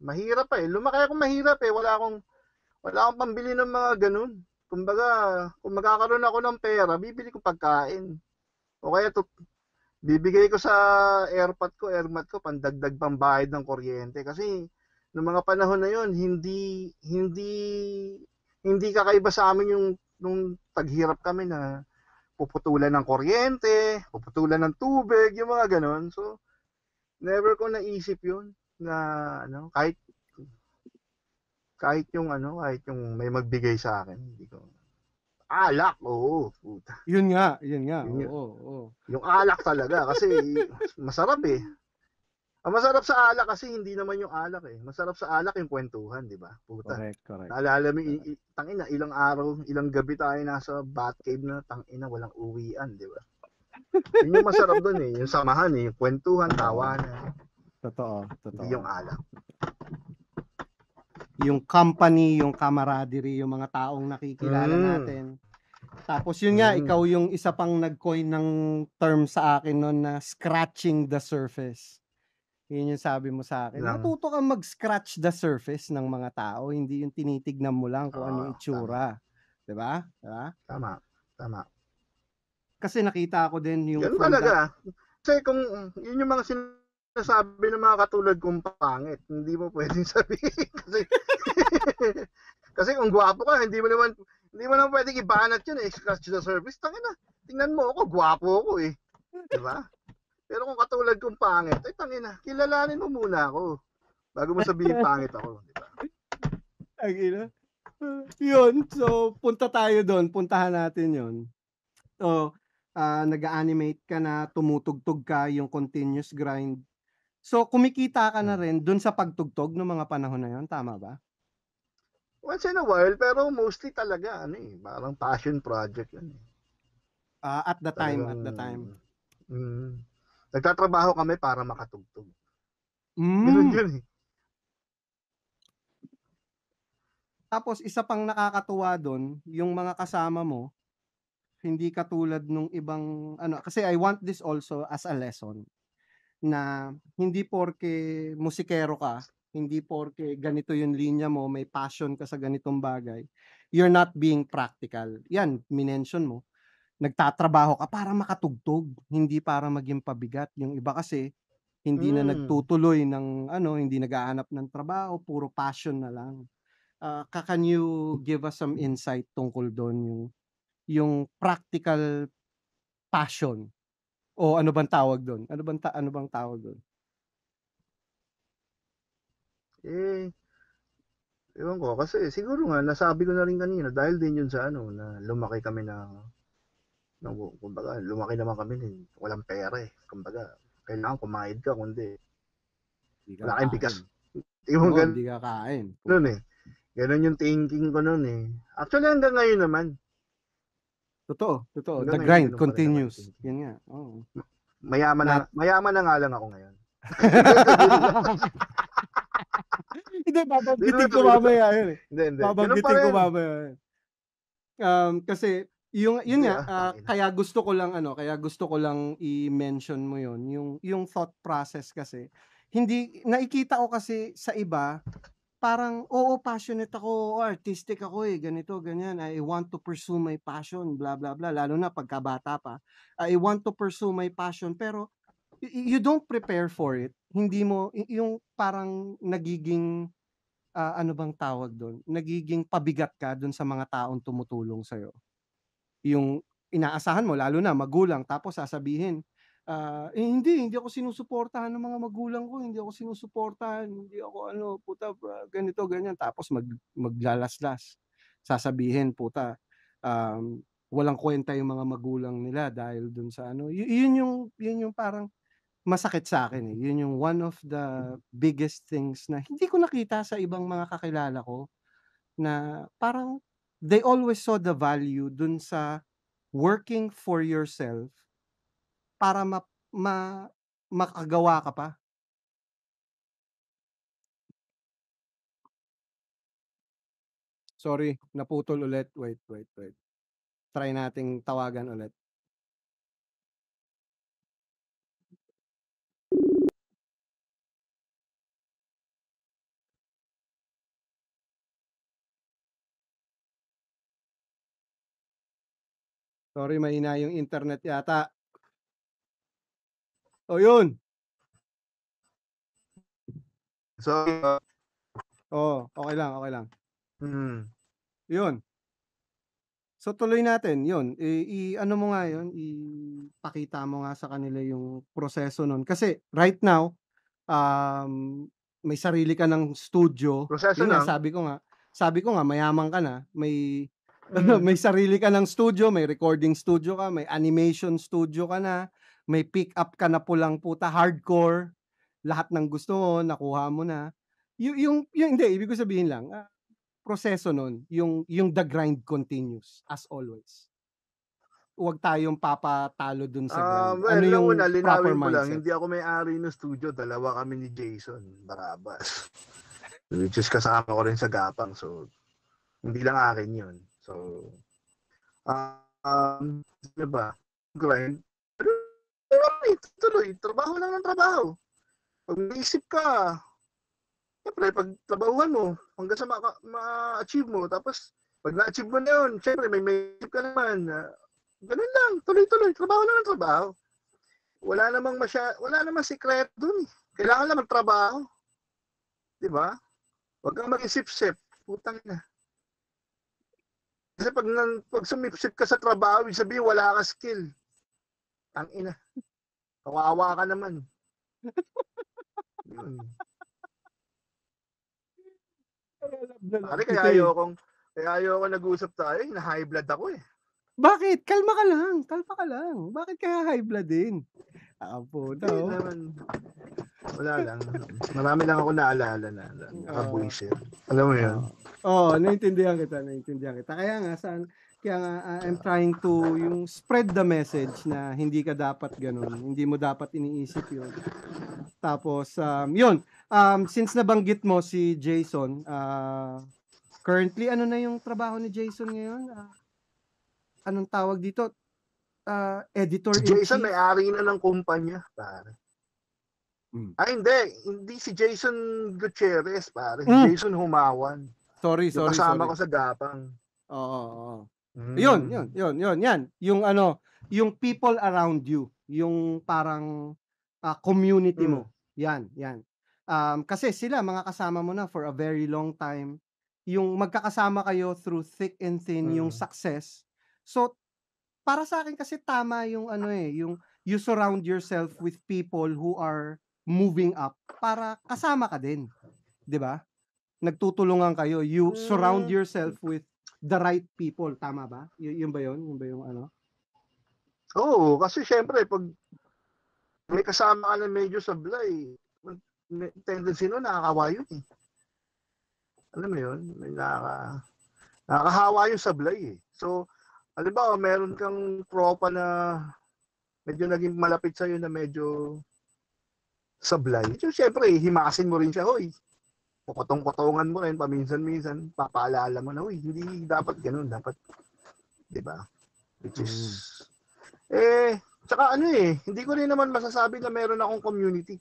mahirap eh. Lumaki ako mahirap eh. Wala akong pambili ng mga ganun. Kumbaga, kung magkakaroon ako ng pera, bibili ko pagkain. O kaya bibigay ko sa airmat ko, pandagdag pambayad ng kuryente. Kasi, noong mga panahon na yon, hindi kakaiba sa amin yung nung taghirap kami na puputulan ng kuryente, puputulan ng tubig, yung mga ganun. So, never ko naisip yun na kahit yung may magbigay sa akin, hindi ko. Alak, oo, puta. Yun nga. Oo. Yung alak talaga kasi masarap eh. Ang masarap sa alak kasi hindi naman yung alak eh. Masarap sa alak yung kwentuhan, di ba? Puta. Correct. Naalala mo, tangina, ilang araw, ilang gabi tayo nasa Batcave na tangina, walang uwian, di ba? Yun yung masarap doon eh, yung samahan eh, yung kwentuhan, tawanan. Totoo. Hindi yung alak. Yung company, yung camaraderie, yung mga taong nakikilala natin. Tapos yun nga, ikaw yung isa pang nag-coin ng term sa akin noon na scratching the surface. Yun yung sabi mo sa akin. Matuto kang mag-scratch the surface ng mga tao, hindi yung tinitignan mo lang kung ano yung itsura. Diba? Tama. Kasi nakita ko din yung... Yan talaga. Kasi kung yun yung mga sinasabi ng mga katulad kong pangit, hindi mo pwedeng sabihin. Kasi kung gwapo ka, hindi mo naman pwedeng ibanat yun eh. Scratch the surface. Tingnan mo ako, gwapo ako eh. Diba? Pero kung katulad kong pangit, tangina, kilalanin mo muna ako bago mo sabihin pangit ako, di ba? Tangina. Yun, so punta tayo doon, puntahan natin yun. So, nag-animate ka na, tumutugtog ka, yung continuous grind. So, kumikita ka na rin doon sa pagtugtog ng mga panahon na yun, tama ba? Once in a while, pero mostly talaga, parang passion project yan. At the time. Nagtatrabaho kami para makatugtog. Ganun yun eh. Tapos isa pang nakakatuwa doon, yung mga kasama mo, hindi katulad nung ibang kasi I want this also as a lesson na hindi porke musikero ka, hindi porke ganito yung linya mo, may passion ka sa ganitong bagay, you're not being practical. Yan, minention mo. Nagtatrabaho ka para makatugtog, hindi para maging pabigat. Yung iba kasi hindi na nagtutuloy ng hindi naghahanap ng trabaho, puro passion na lang. Can you give us some insight tungkol doon, yung practical passion o ano bang tawag doon? Ano bang tawag doon? Ewan ko kasi siguro nga nasabi ko na rin kanina dahil din yun sa na lumaki kami kumbaga lumaki naman kami walang pera kumbaga kailangan kumayad ka kundi wala kayong bigas. Oo, hindi ka kain. Ganun yung thinking ko noon Actually hanggang ngayon naman. Totoo. The grind continues. Yan nga. Oo. Mayaman na nga lang ako ngayon. Hindi, babanggitin ko mamaya yun Hindi. Babanggitin ko mamaya yun. Kasi yun nga, kaya gusto ko lang i-mention mo yun, yung thought process kasi. Hindi, nakikita ko kasi sa iba, parang, passionate ako, artistic ako ganito, ganyan. I want to pursue my passion, blah, blah, blah. Lalo na pagkabata pa. I want to pursue my passion, pero you don't prepare for it. Hindi mo, yung parang nagiging, ano bang tawag doon? Nagiging pabigat ka doon sa mga taong tumutulong sa'yo. Yung inaasahan mo, lalo na magulang, tapos sasabihin, hindi ako sinusuportahan ng mga magulang ko, hindi ako sinusuportahan, hindi ako puta, ganito, ganyan. Tapos maglalaslas. Sasabihin, puta, walang kwenta yung mga magulang nila dahil dun sa yun yung parang masakit sa akin Yun yung one of the biggest things na hindi ko nakita sa ibang mga kakilala ko na parang they always saw the value dun sa working for yourself para makagawa ka pa. Sorry, naputol ulit. Wait. Try nating tawagan ulit. Sorry, mahina yung internet yata. Yun. Sorry. Okay lang. Yun. So tuloy natin, yun. Ano mo nga yun, ipakita mo nga sa kanila yung proseso nun. Kasi right now, may sarili ka ng studio. Proseso Yun nga, lang. sabi ko nga, mayaman ka na. May sarili ka ng studio, may recording studio ka, may animation studio ka na, may pick up ka na pulang puta, hardcore. Lahat ng gusto mo, nakuha mo na. Hindi, ibig ko sabihin lang, proseso nun, yung the grind continues, as always. Huwag tayong papatalo dun sa grind. Ano yung proper mindset? Lang, hindi ako may-ari ng studio. Dalawa kami ni Jason Barabas. Which is kasama ko rin sa Gapang. So, hindi lang akin yun. So, diba? Grind. Tuloy. Trabaho lang ng trabaho. Pag naisip ka, siyempre, pag trabahuan mo, hanggang sa ma-achieve mo, tapos, pag na-achieve mo na yun, siyempre, may isip ka naman, ganun lang, tuloy-tuloy, trabaho lang ng trabaho. Wala namang sikreto dun. Kailangan lang magtrabaho. Diba? Huwag kang mag-isip-sip. Putang na. Kasi pag sumipsip ka sa trabaho, ibig sabihin wala ka skill. Tangina. Kawawa ka naman. Yun. Pare, kaya ayoko nag-usap tayo. Na-high blood ako Bakit? Kalma ka lang. Bakit kaya high blood din? Apo daw. Wala lang. Marami lang ako naalala na nakabuisit. Alam mo yun? Naintindihan kita. Kaya nga, I'm trying to yung spread the message na hindi ka dapat ganun. Hindi mo dapat iniisip yun. Tapos, yun. Since nabanggit mo si Jason, currently, ano na yung trabaho ni Jason ngayon? Anong tawag dito? Editor si Jason may-ari na ng kumpanya, pare. Hindi si Jason Gutierrez, pare. Jason Humawan. Sorry. Kasama ko sa Gapang. Oo. Yun. Yan. Yung people around you, yung parang community mo. Yan. Kasi sila mga kasama mo na for a very long time. yung magkakasama kayo through thick and thin yung success. So, para sa akin kasi tama yung ano yung you surround yourself with people who are moving up para kasama ka din, 'di ba? Nagtutulungan kayo. You surround yourself with the right people, tama ba? Yun ba yun? Yun ba yung ano? Oo, kasi syempre pag may kasama ka na medyo sablay, tendency nun nakakawa yun eh. Alam mo yun? May nakakahawa yung sablay eh. So, halimbawa, meron kang tropa na medyo naging malapit sa'yo na medyo sablay. So, syempre, himasin mo rin siya, hoy. Pukotong-kotongan mo rin, paminsan-minsan, papaalala mo na, hoy, hindi dapat ganun, dapat, di ba? Which is, tsaka hindi ko rin naman masasabi na meron akong community.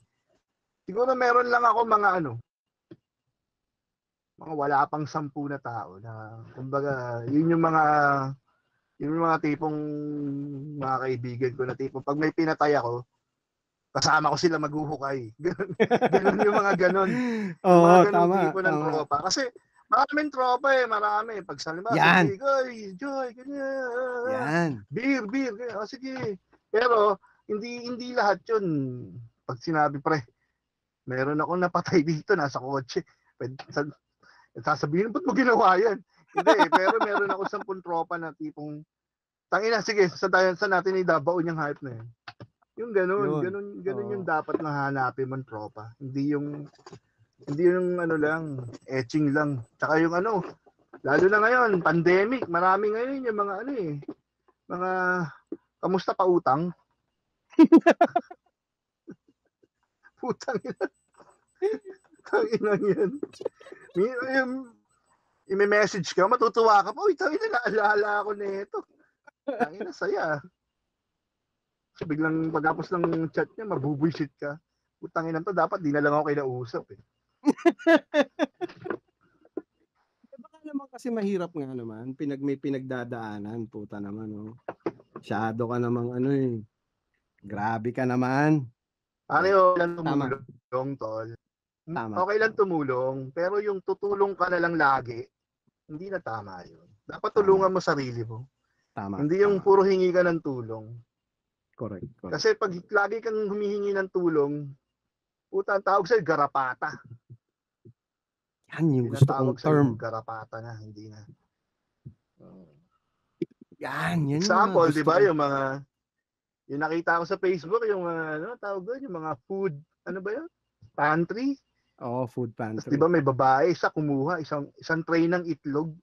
Siguro meron lang ako mga wala pang 10 na tao na, kumbaga, yun yung mga tipong mga kaibigan ko na tipong pag may pinatay ako, kasama ko sila maghuhukay. Ganun yung mga ganun. Oo, mga ganun tama. tipo ng tropa. Kasi maraming tropa marami. Pag salimbawa, Yan. Joy, ganyan. Yan. Beer, ganyan. Sige. Pero, hindi lahat yun. Pag sinabi, pre, meron akong napatay dito, nasa kotse. Sasabihin, ba't mo ginawa yan? Hindi, pero meron ako 10 tropa na tipong, tangina, sige, sa natin idabaon yung hype na yun. Yung ganun yung dapat na hanapin mong tropa. Hindi yung etching lang. Tsaka yung lalo na ngayon, pandemic, marami ngayon yung mga mga kamusta pa utang? Putang ina. Tangina yan. I-message ka, matutuwa ka pa. Uy, tangina, naalala ako nito. Tangina, saya. So, biglang pagkapos ng chat niya, mabubuisit ka. Putangin na to, dapat di na lang ako kinausap eh. Baka naman kasi mahirap nga naman, may pinagdadaanan, puta naman, oh. Masyado ka namang grabe ka naman. Ano lang tumulong, tol. Tama. Okay lang tumulong, pero yung tutulong ka na lang lagi, hindi na tama yun. Dapat tulungan mo sarili mo. Tama. Hindi yung puro hingi ka ng tulong. Correct. Kasi pag lagi kang humihingi ng tulong, puta, ang tawag sa'yo, garapata. Yan yung gusto kong term. Garapata na, hindi na. Yan example, di ba, yung nakita ko sa Facebook, yung tawag doon, yung mga food, ba yun? Pantry? Oo, food pantry. Tapos, di ba, may babae, kumuha, isang tray ng itlog.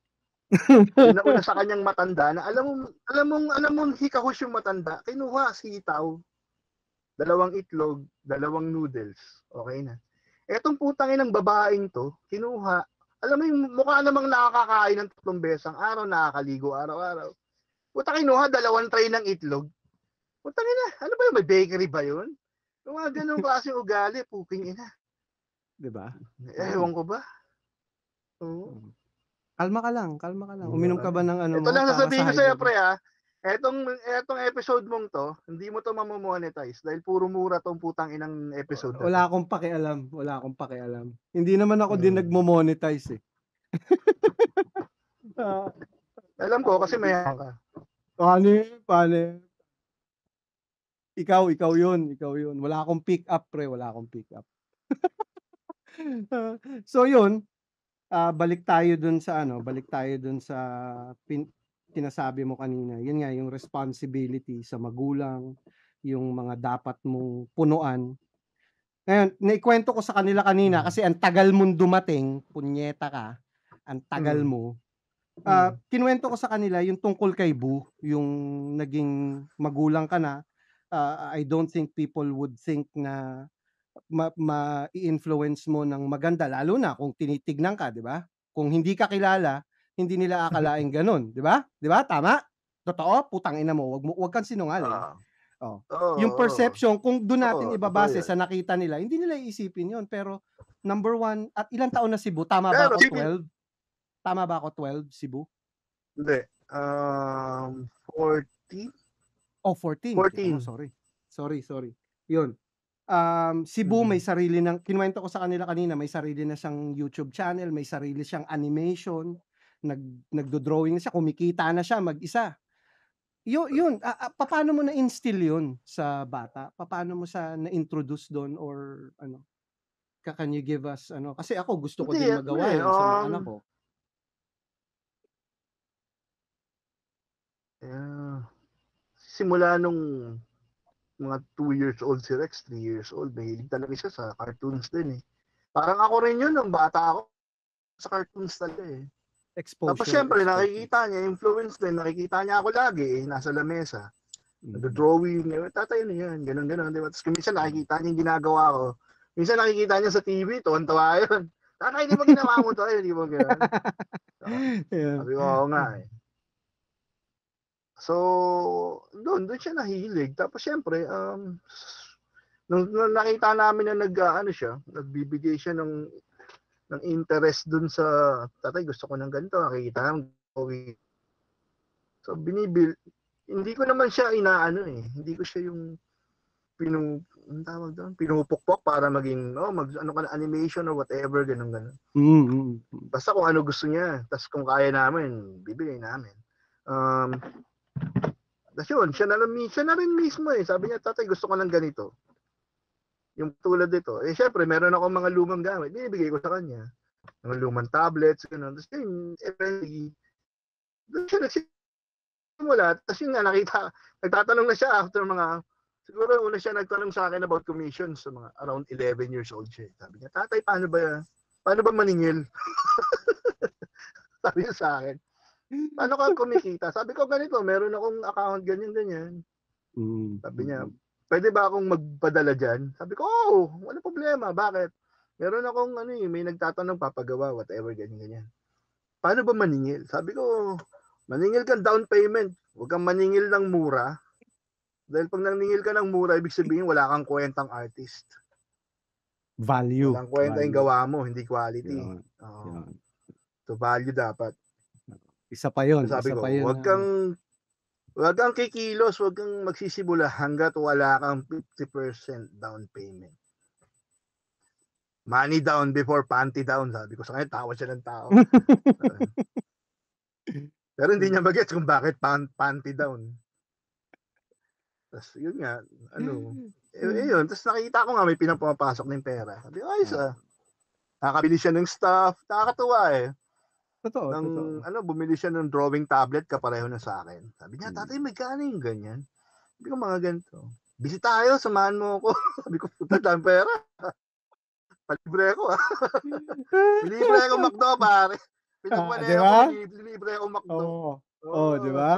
Una sa kanyang matanda na alam mo hikahos yung matanda, kinuha sitaw, 2 itlog, 2 noodles, okay na. Etong putang inang babaeng to, kinuha, alam mo yung mukha namang nakakakain ng 3 beses ang araw, nakakaligo araw-araw. Puta, kinuha 2 tray ng itlog. Putang ina, ano ba yun, may bakery ba yun? Yung mga ganung klaseng ugali, puking ina. Diba? Ewan ko ba? Oo. Kalma ka lang. Uminom ka ba ng Ito lang sasabihin ko sa'yo, pre, ha? Etong episode mong to, hindi mo to mamomonetize dahil puro mura tong putang inang episode. Wala akong pakialam. Hindi naman ako din nagmo-monetize eh. Alam ko kasi may ka. Paano? Ikaw yun. Wala akong pick up, pre. So yun, balik tayo dun sa sinasabi mo kanina. Yun nga, yung responsibility sa magulang, yung mga dapat mong punuan. Ngayon, naikwento ko sa kanila kanina kasi ang tagal mong dumating, punyeta ka, ang tagal mo. Kinuwento ko sa kanila yung tungkol kay Boo, yung naging magulang ka na. I don't think people would think na ma-influence mo ng maganda, lalo na kung tinitignan ka, di ba? Kung hindi ka kilala, hindi nila akalain ganun, di ba? Di ba? Tama? Totoo? Putang ina mo, wag kang sinungaling. Yung perception, kung doon natin ibabase sa nakita nila, hindi nila iisipin yon. Pero number 1, at ilang taon na si Boo? Tama ba ako 12? Tama ba ako 12 si Boo? Hindi. 14. Oh, 14. 14. Oh, sorry. Yun. Si Boo may Mm. sarili ng kinuwento ko sa kanila kanina, may sarili na siyang YouTube channel, may sarili siyang animation, nagdo-drawing na siya, kumikita na siya mag-isa. Yun, papaano mo na-instill yun sa bata? Papaano mo siya na-introduce dun or ano? Can you give us ano, kasi ako gusto ko Hindi, din ano magawa eh, yun sa mga anak ko. simula nung mga 2 years old si Rex, 3 years old, mahilig talaga siya sa cartoons din eh. Parang ako rin yun, nung bata ako, sa cartoons talaga eh. Tapos syempre, Exposure. nakikita niya, influence din, nakikita niya ako lagi eh, nasa lamesa. Nag-drawing, tatay ano yan, ganun, di ba? Tapos minsan nakikita niya yung ginagawa ko. Minsan nakikita niya sa TV, tuwan-tawa yun. Tatay, di ba ginawa mo to? Di ba ganun? Yeah. Sabi ko, oo nga eh. So, doon siya nahilig. Tapos syempre, nung nakita namin na nagbibigay siya ng interest doon sa, tatay, gusto ko ng ganito, nakikita ng drawing. So, hindi ko naman siya inaano eh. Hindi ko siya yung pinupukpok para maging, ano ka na, animation or whatever, ganun. Basta kung ano gusto niya. Tapos kung kaya namin, bibigay namin. Tapos yun, siya na rin mismo eh. Sabi niya, tatay, gusto ko ng ganito. Yung tulad dito. Eh, syempre, meron ako mga lumang gamit. Binibigay ko sa kanya. Mga lumang tablets, gano'n. Tapos yun, eventually, doon siya nagsimula. Tapos yun nga, nagtatanong na siya after siguro una siya nagtanong sa akin about commissions. So, mga around 11 years old siya. Sabi niya, tatay, paano ba maningil? Sabi niya sa akin. Paano ka kumikita? Sabi ko, ganito, meron akong account, ganyan. Sabi niya, pwede ba akong magpadala dyan? Sabi ko, wala problema. Bakit? Meron akong, may nagtatanong, papagawa, whatever, ganyan. Paano ba maningil? Sabi ko, maningil kang down payment. Huwag kang maningil ng mura. Dahil pag naningil ka ng mura, ibig sabihin, wala kang kwentang artist. Value. Walang kwenta yung gawa mo, hindi quality. Yun. So, value dapat. Isa pa yun. Sabi ko, wag wag kang kikilos, wag kang magsisibula hanggat wala kang 50% down payment. Money down before panty down. Sabi ko sa kanya, tawa siya ng tao. Pero hindi niya bagets kung bakit panty down. Tapos yun nga, yun. Tapos nakita ko nga may pinapapasok ng pera. Sabi ko, ayos nakakabili siya ng stuff. Nakakatuwa eh. Totoo. Bumili siya ng drawing tablet kapareho na sa akin. Sabi niya, tatay, magkano yung ganyan? Sabi ko, mga ganito. Busy tayo, samahan mo ako. Sabi ko, puta, dami pera. Palibre ako Pilibre ako McDo, pare. Diba? Pilibre ako McDo. Diba?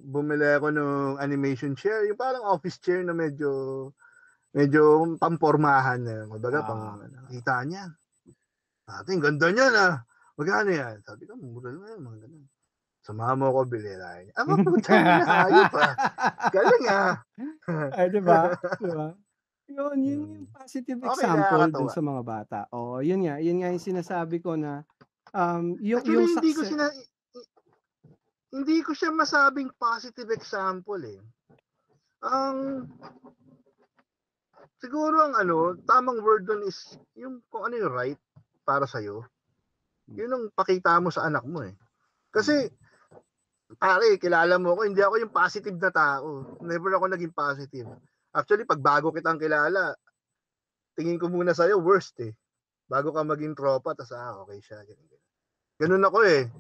Bumili ako ng animation chair, yung parang office chair na medyo pampormahan na. Kumbaga, nakita niya. Ating ganda niya na. Magkano yan? Sabi ko, mura na yan, mga ganun. Samahan mo ako, bilirahin. Ako, puta na, hayop pa. Galing Ay, diba? Yun yung positive example dun sa mga bata. Yun nga yung sinasabi ko na, yung success. Hindi ko siya masabing positive example eh. Siguro tamang word doon is yung kung ano yung right para sa'yo. Yun ang pakita mo sa anak mo eh. Kasi, pare, kilala mo ako, hindi ako yung positive na tao. Never ako naging positive. Actually, pag bago kitang kilala, tingin ko muna sa'yo, worst eh. Bago ka maging tropa, tas okay siya. Ganun ako eh.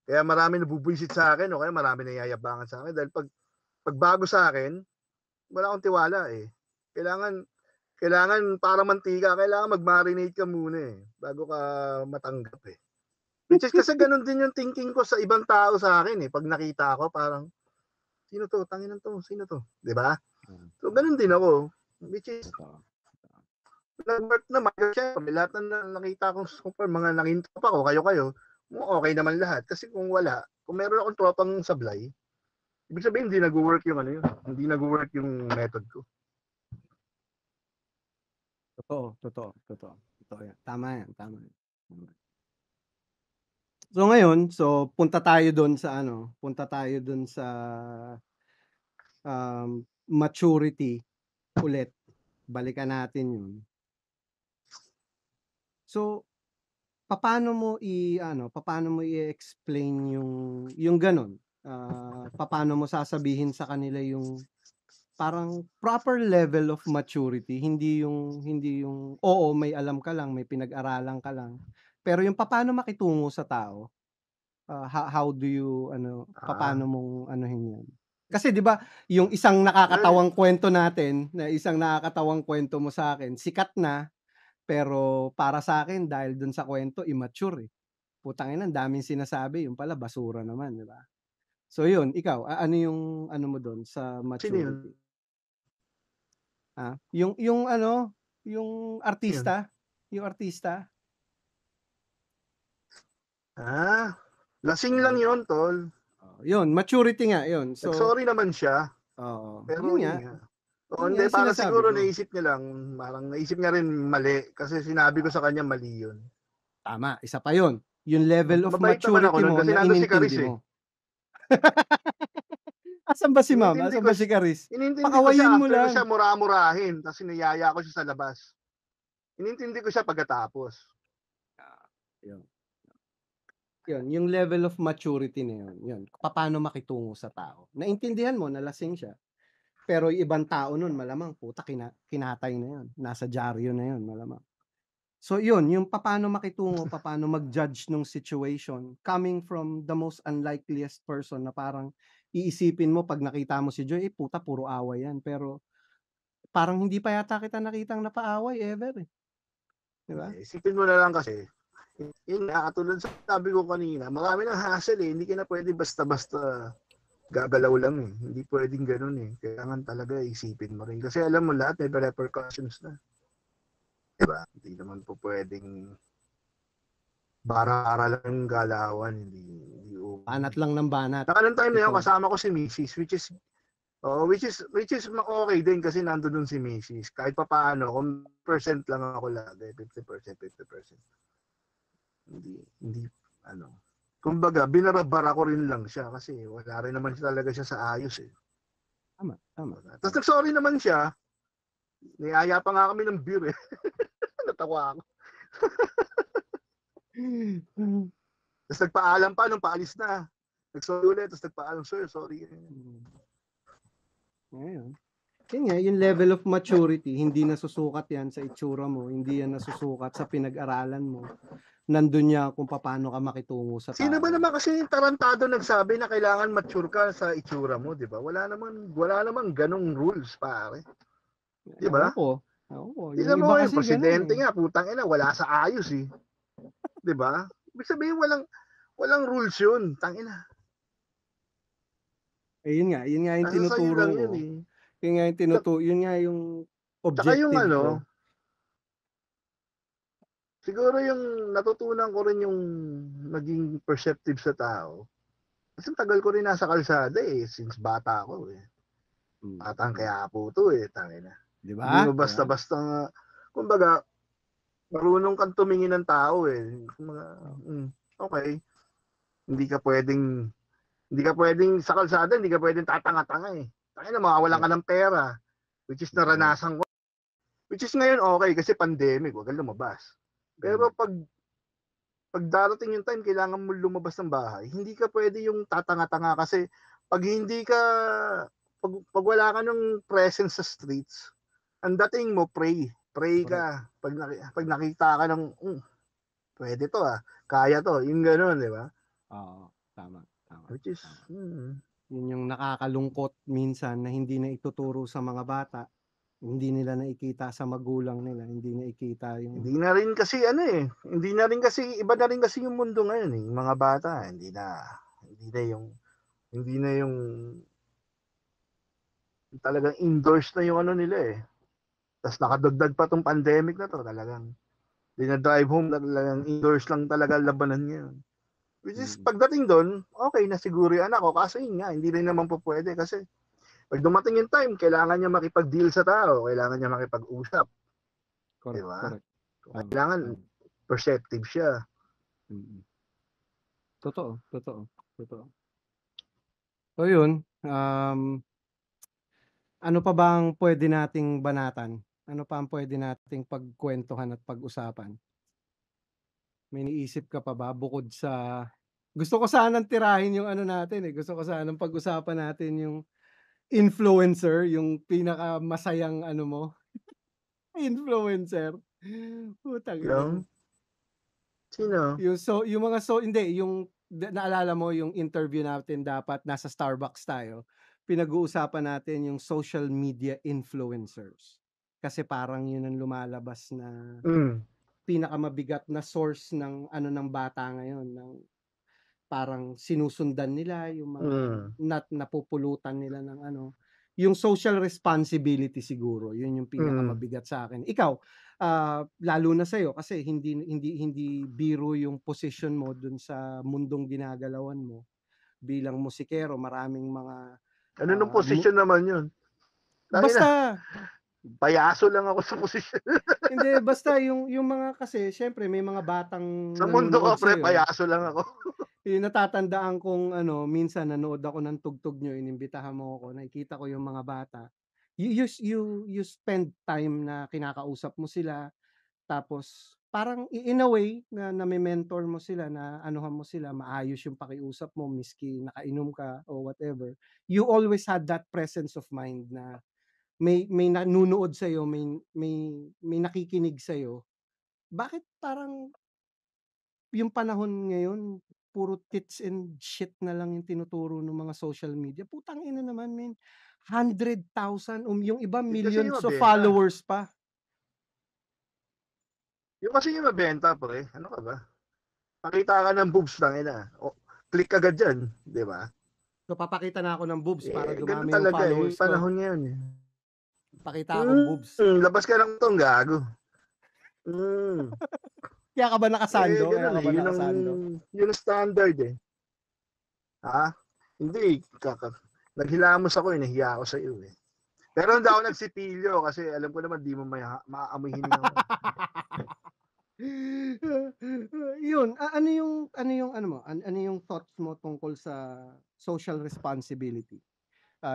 Kaya marami nabubwisit sa akin o kaya marami nayayabangan sa akin. Dahil pag bago sa akin, wala akong tiwala eh. Kailangan para mantika, kailangan mag-marinate ka muna eh. Bago ka matanggap eh. Which is kasi ganun din yung thinking ko sa ibang tao sa akin eh. Pag nakita ako, parang, sino to? Tanginan to? Sino to? Diba? So ganun din ako. Which is, nag-work naman. Siyempre, lahat na nakita ko, mga nakintop ako, kayo, okay naman lahat. Kasi kung meron akong tropang sablay, ibig sabihin hindi nag-work yung hindi nag-work yung method ko. Totoo yan. Tama yan. So ngayon, punta tayo do'n sa ano, punta tayo do'n sa, maturity ulit. Balikan natin 'yun. So, papaano mo i-explain yung gano'n? Papaano mo sasabihin sa kanila yung parang proper level of maturity, hindi yung, oo, may alam ka lang, may pinag-aralan ka lang, pero yung papaano makitungo sa tao, how do you ano, Ah, papaano mong anuhin 'yan? Kasi 'di ba, yung isang well, nakakatawang kuwento natin, na isang nakakatawang kuwento mo sa'kin, sikat na, pero para sa'kin dahil dun sa kuwento immature, eh. Putang ina, ang daming sinasabi, yun pala basura naman, 'di ba? So yun, ikaw, ano yung ano mo dun sa sino yun? maturity? Yung ano, yung Yun. artista? Lasing lang Oo, yun, tol. yun maturity nga yun. So, Nag-sorry naman siya, oo, pero yun nga. Oo, yun nga hindi, yung parang sinasabi siguro ko. parang naisip niya rin mali kasi sinabi ko Ah, sa kanya mali yun. tama, isa pa yun, yung level of Mabait naman ako maturity nun mo kasi na nandun si Caris inintindi eh. mo. Asan ba si ma'am? Inintindi Asan ko, ba si Charis? inintindi ko Pakawayin siya mo after ko siya lang. mura-murahin, tapos sinayaya ko siya sa labas. Inintindi ko siya pagkatapos. Ah, yun. Yun, yung level of maturity na yun, papaano makitungo sa tao. Naintindihan mo na lasing siya, pero yung ibang tao nun malamang puta kinatay na yun, nasa dyaryo na yun malamang. So yun, yung papaano makitungo, papaano mag-judge nung situation, coming from the most unlikeliest person na parang iisipin mo 'pag nakita mo si Joy, puta puro away yan, pero parang hindi pa yata kita nakitang napaaway ever, eh, 'di ba? Isipin mo na lang kasi, yun nga, katulad sa sabi ko kanina, marami ng hassle eh. Hindi ka na pwede basta-basta gagalaw lang eh. Hindi pwedeng ganun eh. Kailangan talaga isipin mo rin. Kasi alam mo lahat may repercussions na. Diba? Hindi naman po pwedeng bara-bara lang yung galawan. Hindi Banat okay. lang ng banat, Naka time na yun, ito. kasama ko si Mrs. Which is okay din kasi nandoon dun si Mrs. Kahit pa paano, kung percent lang ako lagi, 50%, 50%. Hindi, ano. Kumbaga, binarabara ko rin lang siya kasi wala rin naman talaga siya sa ayos eh. Tama. Tapos nag-sorry naman siya. Niyaya pa nga kami ng beer eh. Natawa ako. Tapos nagpaalam pa nung paalis na. Nag-sorry ulit, tapos nagpaalam, sir, sorry. Ngayon, yun nga, yung level of maturity, hindi nasusukat yan sa itsura mo, hindi yan nasusukat sa pinag-aralan mo. Nandun yan kung paano ka makitungo sa Sino ba tao. naman kasi yung tarantado nagsabi na kailangan mature ka sa itsura mo, di ba? Wala naman ganong rules, pare. Di ba? Ako po. Tingnan Yung mo iba yung kasi ganun presidente eh. nga, putang ina, wala sa ayos eh. Di ba? Ibig sabihin, walang rules yun. Tangina. Yun nga yung Nasa sa'yo tinuturo lang ko. yun eh. Yun nga yung Tsaka yung objective ko. siguro yung natutunan ko rin yung maging perceptive sa tao. Kasi tagal ko rin nasa kalsada eh, since bata ako eh. Batang kaya po to eh, tangina. Di Hindi ba? mo basta-basta, kumbaga, marunong kang tumingin ng tao eh. Okay. Hindi ka pwedeng sa kalsada, hindi ka pwedeng tatanga-tanga eh. Tangina, mawawalan ka ng pera. Which is naranasan ko. Which is ngayon okay kasi pandemic, wag kang lumabas. Pero pag darating yung time, kailangan mo lumabas ng bahay, hindi ka pwede yung tatanga-tanga kasi pag hindi ka, pag wala ka ng presence sa streets, ang dating mo, pray ka. Pag nakita ka ng, pwede to kaya to, yung gano'n, di ba? Oo, tama. Which is, Yun yung nakakalungkot minsan na hindi na ituturo sa mga bata. Hindi nila nakikita sa magulang nila, hindi nakikita yung hindi na rin kasi iba na rin kasi yung mundo ngayon eh. Yung mga bata, hindi na yung talagang indoors na yung ano nila eh. Tapos nakadagdag pa tong pandemic na to, talagang dinadrive home na talagang indoors lang talaga labanan ngayon. Which is, pagdating doon, okay na siguro yung anak ko. Kaso yun nga, hindi rin naman po pwede kasi pag dumating yung time, kailangan niya makipag-deal sa tao, kailangan niya makipag-usap. correct, Diba? correct. Kailangan perceptive siya. Totoo. So yun, ano pa ba ang pwede nating banatan? Ano pa ang pwede nating pagkwentuhan at pag-usapan? May iniisip ka pa ba bukod sa gusto ko sanang tirahin yung ano natin, gusto ko sanang pag-usapan natin yung influencer, yung pinakamasayang ano mo, influencer. Putang ina mo. Sino? Yung mga hindi, yung naalala mo yung interview natin dapat nasa Starbucks tayo. Pinag-uusapan natin yung social media influencers. Kasi parang yun ang lumalabas na pinakamabigat na source ng ano ng bata ngayon, ng parang sinusundan nila yung mga napupulutan nila ng ano, yung social responsibility siguro, yun yung pinakamabigat sa akin. Ikaw, lalo na sa'yo kasi hindi biro yung position mo dun sa mundong ginagalawan mo bilang musikero, maraming mga Ano nung posisyon naman yun? basta payaso lang ako sa posisyon. hindi, basta yung mga kasi syempre may mga batang Sa mundo ko, nanonood pre, sa'yo. payaso lang ako. Yung natatandaan kong ano, minsan nanood ako ng tugtog nyo, inimbitahan mo ako, nakikita ko yung mga bata. You spend time na kinakausap mo sila, tapos parang in a way na nami-mentor mo sila, na anuhan mo sila, maayos yung pakiusap mo, miski nakainom ka o whatever. You always had that presence of mind na may nanunood sa'yo, may nakikinig sa'yo. Bakit parang yung panahon ngayon, puro tits and shit na lang yung tinuturo ng mga social media? Putang ina naman, men. 100,000, yung iba Yun kasi millions yung of mabenta. followers pa. Yung kasi yung mabenta, pre. Ano ka ba? Pakita ka ng boobs lang, ina. O, click agad dyan, di ba? So papakita na ako ng boobs para Ganun dumami yung talaga followers yung panahon ngayon. Pakita akong boobs. Labas ka lang tong gago. Kaya ka ba nakasando? Ganun yun ang standard eh. Ha? Hindi. Naghilamos ako nahiya ako sa iyo eh. Pero hindi ako nagsipilyo kasi alam ko naman di mo maaamoy hininga mo. Yun, ano yung thoughts mo tungkol sa social responsibility?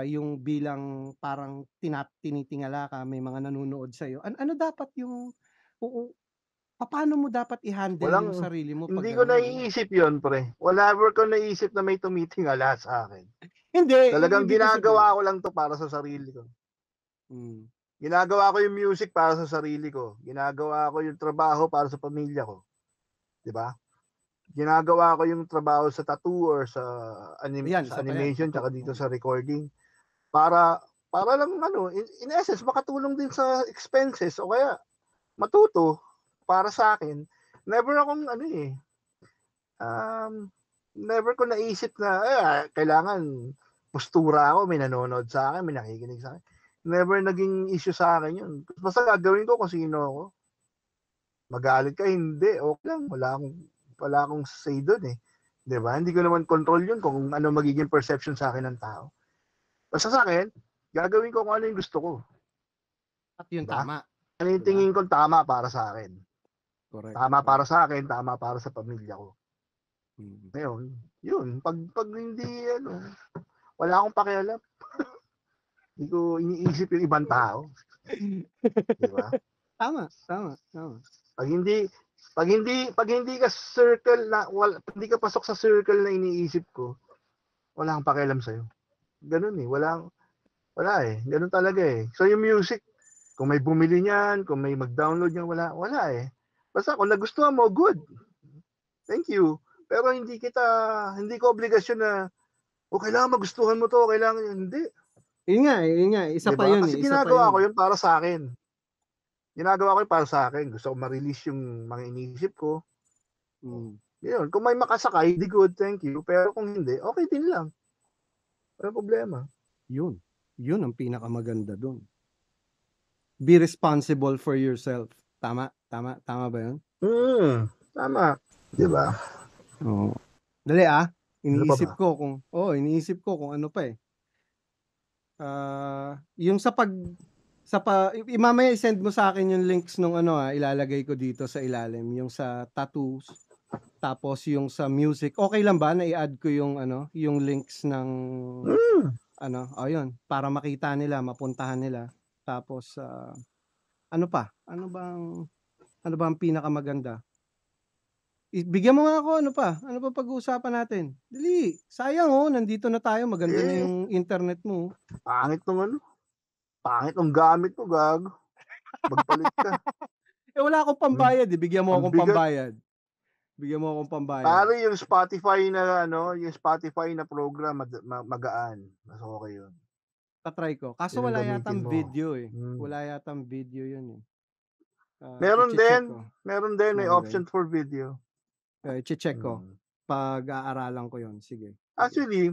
Yung bilang parang tinitingala ka, may mga nanonood sa'yo. Ano dapat yung paano mo dapat i-handle yung sarili mo? Hindi ko naiisip yun, pre. Wala ko naisip na may tumitingala sa akin. Hindi. Talagang ginagawa ko lang to para sa sarili ko. Ginagawa ko yung music para sa sarili ko. Ginagawa ko yung trabaho para sa pamilya ko. 'Di ba? Ginagawa ko yung trabaho sa tattoo or sa animation tsaka dito sa recording para lang in essence makatulong din sa expenses o kaya matuto para sa akin. Never akong never ko naisip na kailangan postura ako, may nanonood sa akin, may nakikinig sa akin. Never naging issue sa akin yun. Basta gagawin ko kung sino ako. Magalit ka, hindi. Okay lang. Wala akong say doon eh. Diba? Hindi ko naman control yun kung ano magiging perception sa akin ng tao. Basta sa akin, gagawin ko kung ano yung gusto ko. At yun diba? Tama. Ano yung tingin ko tama para sa akin. Correct. Tama para sa akin, tama para sa pamilya ko. Ngayon, yun. Pag hindi, wala akong pakialam. Hindi ko iniisip yung ibang tao. Diba? Tama. Pag hindi ka circle na hindi ka pasok sa circle na iniisip ko, wala kang pakialam sa'yo. Ganun eh. Wala eh. Ganun talaga eh. So yung music, kung may bumili niyan, kung may mag-download niyan, wala eh. Basta kung nagustuhan mo, good. Thank you. Pero hindi ko obligasyon na kailangan magustuhan mo to, hindi. Yun nga. Isa diba? Pa yun. Kasi ginagawa ko yun para sa akin. Gusto ko ma-release yung mga iniisip ko. Yun. Kung may makasakay, di good, thank you. Pero kung hindi, okay din lang. Walang problema. Yun ang pinakamaganda dun. Be responsible for yourself. Tama ba yun? Tama. Diba? Oo. Dali iniisip ko kung ano pa eh. Yung mamaya i-send mo sa akin yung links nung ilalagay ko dito sa ilalim, yung sa tattoos. Tapos yung sa music, okay lang ba na i-add ko yung ano, yung links ng ano, ayun, para makita nila, mapuntahan nila. Tapos ano pa? Ano ba ang pinakamaganda? Bigyan mo nga ako ano pa? Ano pa pag-uusapan natin? Dali. Sayang nandito na tayo, maganda na yung internet mo. Pangit ng ano? Pangit ng gamit mo, gago. Magpalit ka. Wala akong pambayad, bigyan mo Ang akong bigat. pambayad. Bigyan mo akong pambayad. Pare yung Spotify na ano, yung Spotify na program magaan. Mas okay yun. Tatry ko. Kaso Yun ang wala gamitin yatang mo. video eh. Wala yatang video yun eh. Meron i-check din. ko. Meron din. May Meron option for video. I-check ko. Pag-aaralan ko yun. Sige. Actually,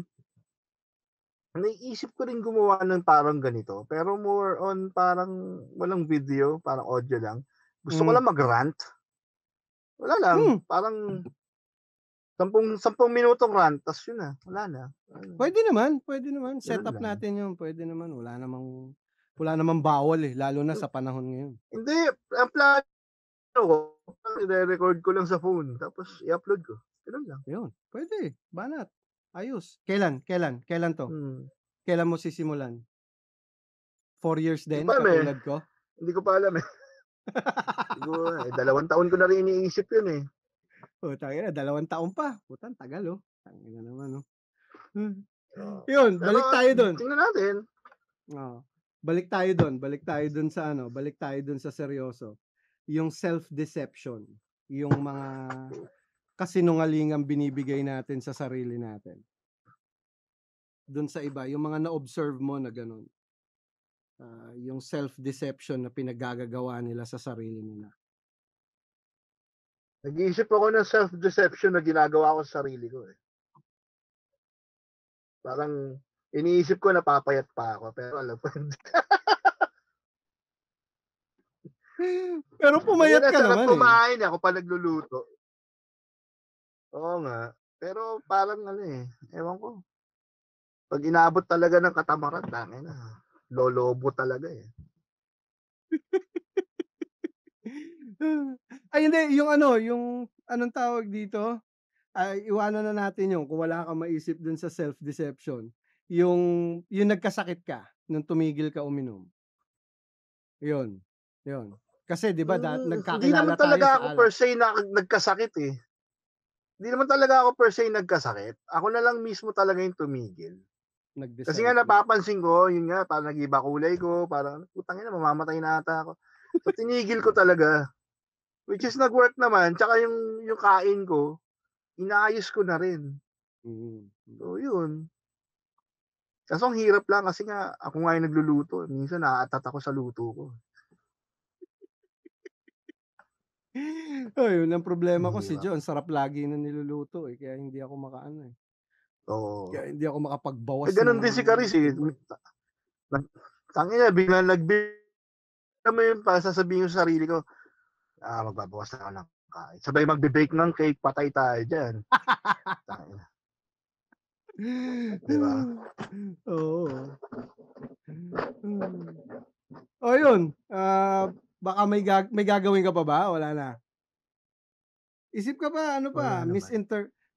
naiisip ko rin gumawa ng parang ganito. Pero more on parang walang video. Parang audio lang. Gusto ko lang mag-rant. Wala lang. Parang 10 minutong rant. Tapos yun na. Wala na. Pwede naman. Set Ganun up lang. natin yun. Pwede naman. Wala namang bawal eh. Lalo na sa panahon ngayon. Hindi. Ang plano ko, i-record ko lang sa phone. Tapos i-upload ko. Ganun lang. Yun. Pwede. Banat. Ayos. Kailan to? Kailan mo sisimulan? 4 years din? Hindi pa alam eh. Katulad ko? Hindi ko pa alam eh. Siguro, 2 taon ko na rin iniisip yun eh. Tangina, 2 taon pa. Putang tagal Tangina naman Yun, balik tayo doon. Tingnan natin. Balik tayo doon sa ano, balik tayo doon sa seryoso. Yung self-deception, yung mga kasinungalingang binibigay natin sa sarili natin. Doon sa iba, yung mga na-observe mo na ganun. Yung self-deception na pinagagagawa nila sa sarili nila. Nag-iisip ako ng self-deception na ginagawa ko sa sarili ko eh. Parang iniisip ko napapayat pa ako pero alam ko hindi. Pero pumayat ka naman eh. Kumain ako pa nagluluto. Oo nga. Pero parang ewan ko. Pag inabot talaga ng katamaran, tangina. Lolobo talaga eh. Ay hindi, yung anong tawag dito? Iwanan na natin yung kung wala kang maisip dun sa self-deception. Yung nagkasakit ka nung tumigil ka uminom. Yun. Kasi 'di ba nagkakilala tayo sa Hindi naman talaga ako per se na nagkasakit eh. Hindi naman talaga ako per se nagkasakit. Ako na lang mismo talaga yung tumigil. Kasi nga napapansin ko, yun nga, parang nag-iba kulay ko, parang putang ina, mamamatay na ata ako. So tinigil ko talaga. Which is nag-work naman, tsaka yung kain ko, inaayos ko na rin. So yun. Kaso ang hirap lang kasi nga ako nga yung nagluluto. Minsan naaatat ako sa luto ko. Yun ang problema ko si John. Sarap lagi na niluluto eh. Kaya hindi ako makaano eh. Oo. Kaya hindi ako makapagbawas. Ganun din si Caris eh. Tangina, biglang alam mo yun, sasabihin ko sa sarili ko, magbabawas na ako ng kain. Sabay magbe-bake ng cake, patay tayo dyan. Tangina. Diba? Oo. Yun. Baka may gagawin ka pa ba? Wala na. Isip ka pa, ano pa?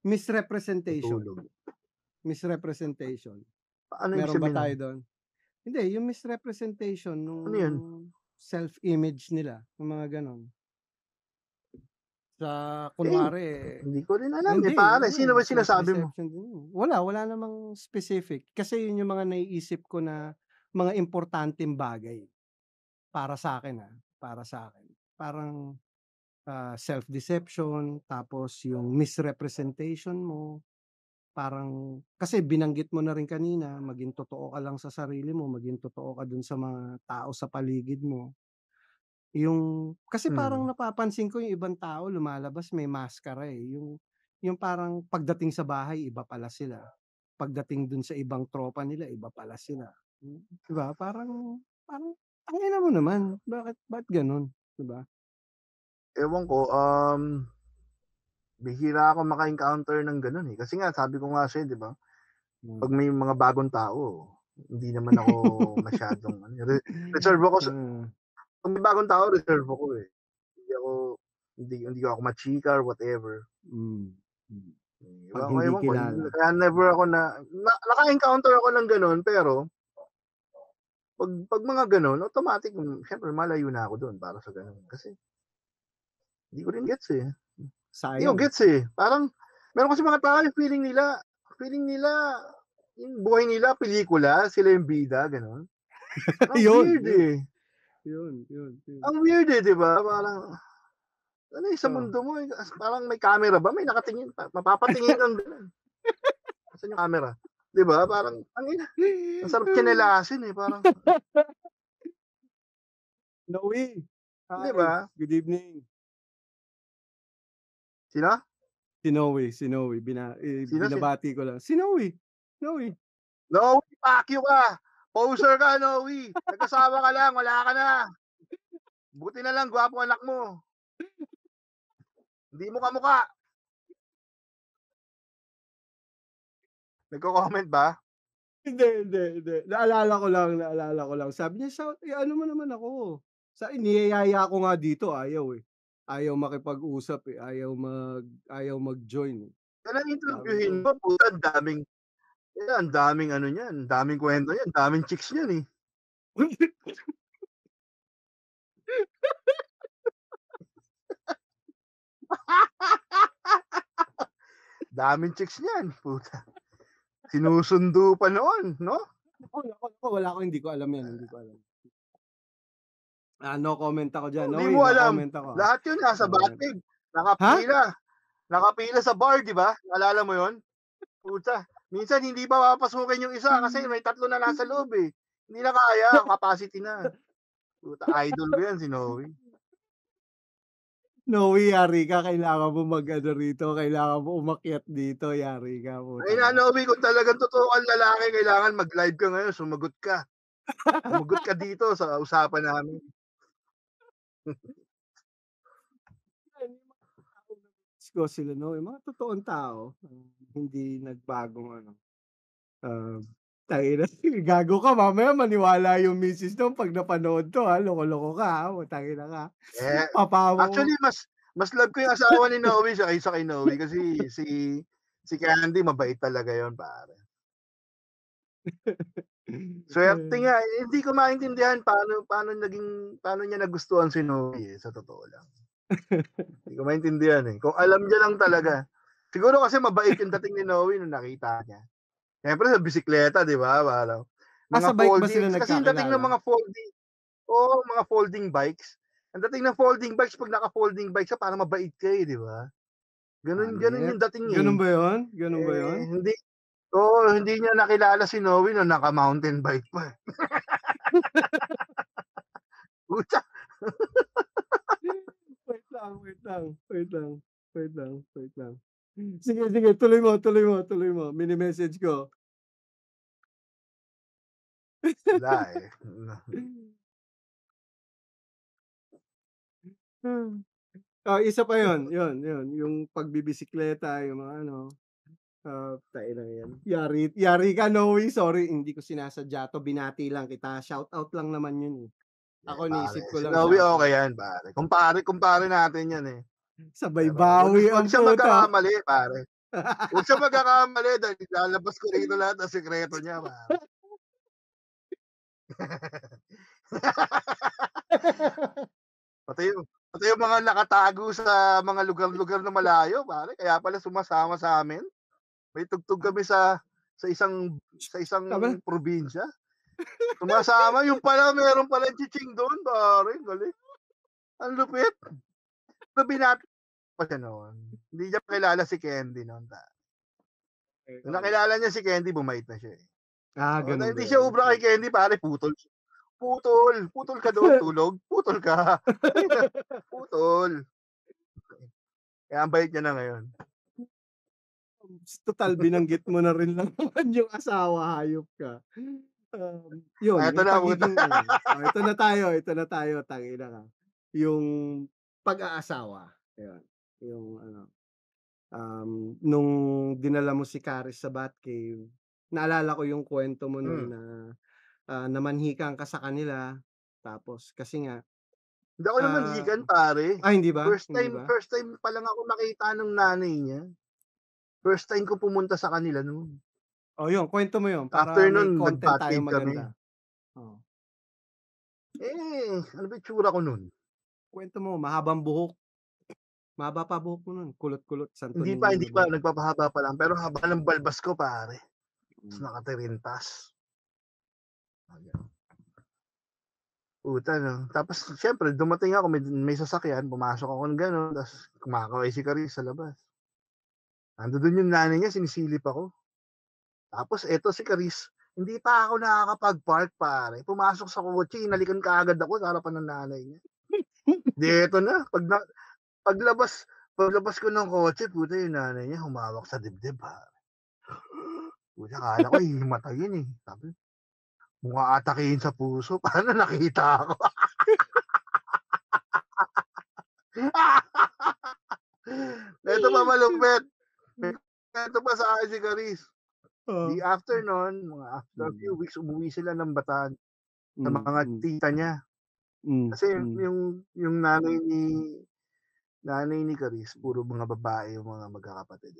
Misrepresentation. Tulog. Misrepresentation. Ano meron ba tayo doon? Hindi, yung misrepresentation nung self-image nila, yung mga ganon. Sa kunwari, hindi ko rin alam pare. Sino ba sinasabi mo? Wala namang specific. Kasi yun yung mga naiisip ko na mga importanteng bagay. Para sa akin Parang self-deception, tapos yung misrepresentation mo, parang, kasi binanggit mo na rin kanina, maging totoo ka lang sa sarili mo, maging totoo ka dun sa mga tao sa paligid mo. Kasi parang napapansin ko yung ibang tao lumalabas may maskara eh. Yung parang pagdating sa bahay, iba pala sila. Pagdating dun sa ibang tropa nila, iba pala sila. Diba? Parang, tangina mo naman. Bakit ganun? Diba? Ewan ko, bihira ako maka-encounter ng ganun eh. Kasi nga, sabi ko nga sa'yo, di ba? Pag may mga bagong tao, hindi naman ako masyadong reserve ako pag may bagong tao, reserve ako eh. hindi ako machika or whatever. Hmm. Hmm. Pag Ewan ko, hindi ewan ko. kilala. Kaya never ako naka-encounter ako ng ganun, pero pag mga ganun, automatic, syempre malayo na ako doon para sa ganun. Kasi hindi ko rin gets eh. Hindi ko Sayang. gets eh. Parang, meron kasi mga tao yung feeling nila, yung buhay nila, pelikula, sila yung bida, ganun. Ang Yun, weird eh. Yun. Ang weird eh, di ba? Parang, ano eh, sa Oh. mundo mo, parang may camera ba? May nakatingin, mapapatingin kang ganun. Saan yung camera? Di ba? Parang, ang sarap chinelasin eh. Parang, Noe. di Hi. ba? Good evening. Sino? Si Noe. Sino? Binabati ko lang. Si Noe. Noe, fuck you ka. Poser ka, Noe. Nag-asawa ka lang, wala ka na. Buti na lang, gwapo anak mo. Hindi mo kamukha. Nagko-comment ba? Hindi. Naalala ko lang. Sabi niya, ano mo naman ako. Niyayaya ko nga dito, ayaw eh. Ayaw makipag-usap eh. Ayaw mag-join eh. Yan ang interviewin mo, puta, ang daming ano niyan, ang daming kwento niyan, daming chicks niyan eh. Daming chicks niyan, puta. Sinusundo pa noon, no? Wala ko, hindi ko alam yan. No comment ako dyan. Hindi Noe, mo no alam. comment ako. Lahat yun nasa No comment. Batpig. Nakapila sa bar, di ba? Naalala mo yun? Puta. Minsan hindi pa papasukin yung isa kasi may 3 na nasa loob eh. Hindi na kaya, capacity na. Puta, idol ko yan si Noe. Noe, yari ka. Kailangan mo mag-ano rito. Kailangan mo umakyat dito. Yari ka. Ay na, Noe, kung talagang totoo ang lalaki, kailangan mag-live ka ngayon, sumagot ka. Sumagot ka dito sa usapan namin. Ko sila Noe, mga totoong tao, hindi nagbagong ano. Tangina, gago ka, mamaya maniwala yung misis mo pag napanood to ha, loko-loko ka ha, tangina ka. Eh, Papawa actually, mas love ko yung asawa ni Noe kaysa kay Noe kasi si Candy mabait talaga yon pare. Swerte nga, hindi ko maintindihan paano niya nagustuhan si Noe sa totoo lang. Hindi ko maintindihan eh. Kung alam niya lang talaga. Siguro kasi mabait yung dating ni Noe nung nakita niya. Siyempre sa bisikleta, di ba? Sa bike ba sila kasi yung dating ng nagkakilala? mga folding bikes. Ang dating ng folding bikes, pag naka-folding bikes ka, parang mabait ka eh, di ba? Ganun yung dating eh. Ganun ba yun? Hindi niya nakilala si Noe nung naka-mountain bike pa. Puta. Wait lang. Sige, tuloy mo. Mini-message ko. Wala eh. Isa pa yun. Yung pagbibisikleta, yung mga ano. Tayo lang yan. Yari ka, Noe. Sorry, hindi ko sinasadya to. Binati lang kita. Shout out lang naman yun eh. Ako naisip ko lang. Si Noe okay yan, pare. Kumpare natin yan eh. Sabay bawi ang Huwag siya puta. magkakamali, pare. Huwag siya magkakamali dahil lalabas ko rito lahat ng sekreto niya, pare. Pati yung mga nakatago sa mga lugar-lugar na malayo, pare. Kaya pala sumasama sa amin. May tugtog kami sa isang probinsya. Sumasama, yung pala meron pala chiching doon, pare. Galing. Ang lupit. Binati pa siya noon. Hindi niya kilala si Candy noon. Nung nakilala niya si Candy, bumait na siya eh. Ganun. Hindi siya ubra kay Candy, pare. Putol ka doon, tulog. Putol ka. Putol. Kaya ang bait niya na ngayon. Total, binanggit mo na rin lang naman yung asawa, hayop ka. Yun. Ito na, ito na tayo, tangina ka. Yung pag-aasawa. Yun. Yung ano. Nung dinala mo si Caris sa Batcave, naalala ko yung kwento mo nun na namanhikan ka sa kanila. Tapos, kasi nga, Hindi ako naman Ah, ligan, pare. hindi ba? First Hindi time ba? first time pa lang ako makita ng nanay niya. First time ko pumunta sa kanila noon. Yun, kwento mo yun After para may nun, content tayo nag-Batcave kami. maganda. Oo. Ano ba itsura ko nun? Kwento mo, mahabang buhok. Mahaba pa buhok mo nun. Kulot-kulot, Santo Hindi Niño pa, buhok. nagpapahaba pa lang. Pero haba ng balbas ko, pare. Tapos Mm. nakatirintas. Puta, no? Tapos, syempre, dumating ako, may sasakyan, pumasok ako ng gano'n, tapos kumakaway si Caris sa labas. Ando doon yung nanay niya, sinisilip ako. Tapos, eto si Caris, hindi pa ako nakakapag-park, pare. Pumasok sa kotse, inalikan ka agad ako sa harapan ng nanay niya. Di, eto na. Paglabas ko ng kotse, puta, yung nanay niya, humawak sa dibdib, pare. Puta, kala ko, hihimatayin eh. Sabi, mukha atakihin sa puso. Paano nakita ako? Ito pa malupit. Ito pa sa akin si Caris. The after nun, after a few weeks, umuwi sila ng Bataan sa mga tita niya. Kasi yung nanay ni Caris, puro mga babae yung mga magkakapatid.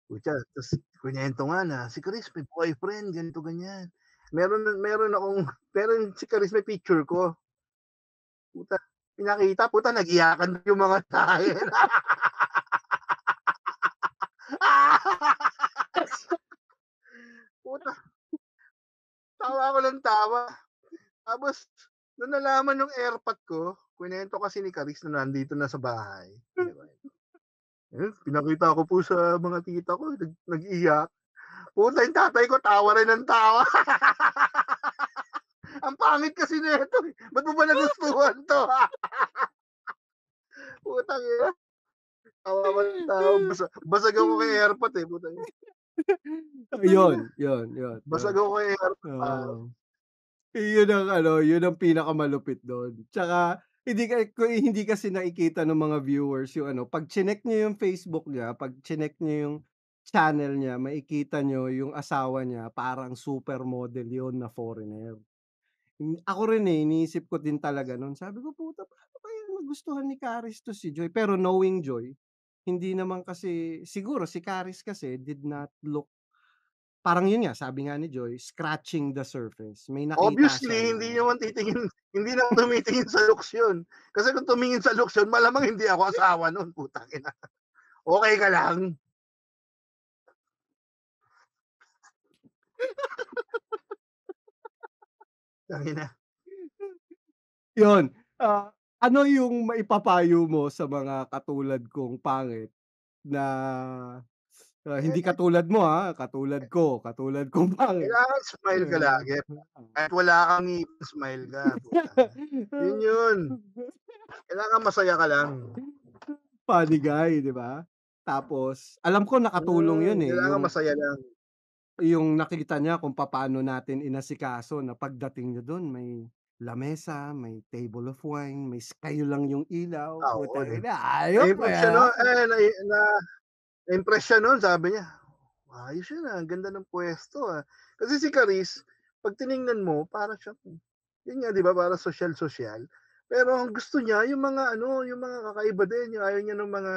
Pucha, tapos kunyento nga na, si Caris may boyfriend, ganito ganyan. Meron si Caris may picture ko. Puta, pinakita, puta, nag-iyakan yung mga tayo. Puta, tawa ako ng tawa. Tapos, nung nalaman ng airpot ko, kwento kasi ni Caris na nandito na sa bahay. Pinakita ko po sa mga tita ko, nag-iyak. Puta, yung tatay ko, tawa rin ng tawa. Ang pangit kasi nito. Ba't mo ba nagustuhan to? Putang ina. Tawa ko ng tawa. Basag ako kay airpot eh. Putang ina. Yun. Basag ako kay airpot. Yun ang pinakamalupit doon. Tsaka, hindi kasi nakikita ng mga viewers yung pag chinek niyo yung Facebook niya, pag chinek niyo yung channel niya, makikita niyo yung asawa niya, parang supermodel yun na foreigner. Ako rin iniisip ko din talaga nun. Sabi ko, puta, paano kaya magustuhan ni Caris to si Joy? Pero knowing Joy, hindi naman kasi, siguro si Caris kasi did not look, parang yun nga, sabi nga ni Joy, scratching the surface. May nakita Obviously, siya hindi naman tumitingin sa looks yun. Kasi kung tumingin sa looks yun, malamang hindi ako asawa nun, putang ina. Okay ka lang? Tangina. Yun, ano yung maipapayo mo sa mga katulad kong pangit na hindi katulad mo katulad kong pangit. Kailangan smile ka lagi. Kahit wala kang ngipin, smile ka. Yun. Kailangan masaya ka lang. Funny guy, di ba? Tapos, alam ko nakatulong yun Kailangan masaya lang. Yung nakita niya kung paano natin inasikaso na pagdating niyo doon, may lamesa, may table of wine, may kayo lang yung ilaw. Putang ina, ayos pa yan. Na-impress siya nun, sabi niya, ayos yun ang ganda ng pwesto Kasi si Caris, pag tiningnan mo, para siya, yun nga, di ba, para social. Pero ang gusto niya, yung mga kakaiba din, yung ayaw niya ng mga,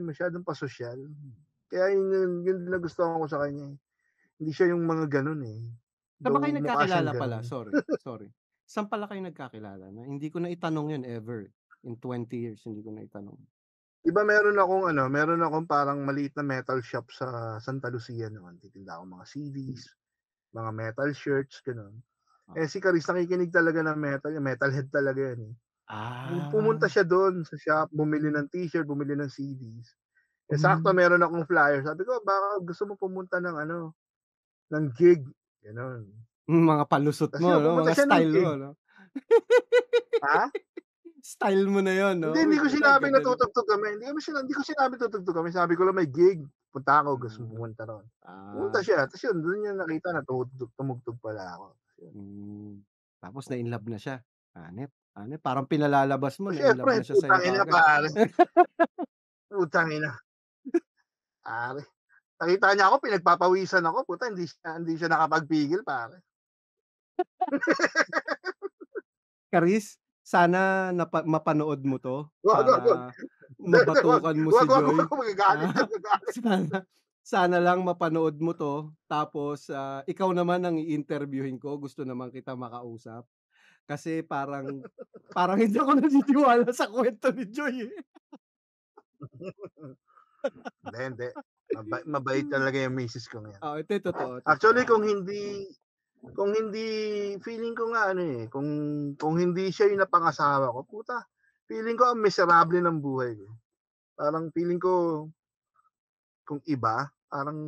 masyadong pasosyal. Kaya yun na gusto ko sa kanya. Hindi siya yung mga ganun Saan ba kayo nagkakilala pala? Sorry. Saan pala kayo nagkakilala? Hindi ko na itanong yun ever. In 20 years, hindi ko na itanong. Diba meron akong parang maliit na metal shop sa Santa Lucia naman. Titinda ako mga CDs, mga metal shirts, gano'n. Si Caris nakikinig talaga ng metalhead talaga yan Pumunta siya doon sa shop, bumili ng t-shirt, bumili ng CDs. Sakto meron akong flyer. Sabi ko, baka gusto mo pumunta ng gig. Gano'n. Mga palusot mo, mga style mo, no? Ha? Style mo na yun, no? Hindi ko sinabing natutugtog kami. Hindi ko sinabing tutugtog kami. Sabi ko lang may gig. Punta ako, gusto mo pumunta ron. Pumunta siya. Tapos yun, doon niya nakita na tumugtog pala ako. Tapos na-inlove na siya. Hanep. Parang pinalalabas mo, na-inlove na siya sa'yo. Putang ina, pare. Putang ina. Pare. Nakita niya ako, pinagpapawisan ako. Puta, hindi siya nakapagpigil, pare. Charis, sana mapanood mo 'to Wag, wag, wag. para mabatukan mo si Wag, wag, Joy. wag, magagalit Ah, yan, magagalit. sana sana lang mapanood mo 'to tapos, ikaw naman ang i-interviewhin ko, gusto naman kita makausap. Kasi parang parang hindi ako naniniwala sa kuwento ni Joy, eh. Hindi, hindi. Mabait talaga yung misis ko ngayon. Oo, ito totoo, Actually, totoo. kung hindi feeling ko nga ano, eh, kung hindi siya yung napangasawa ko, puta, feeling ko ang miserable ng buhay ko. Parang feeling ko kung iba, parang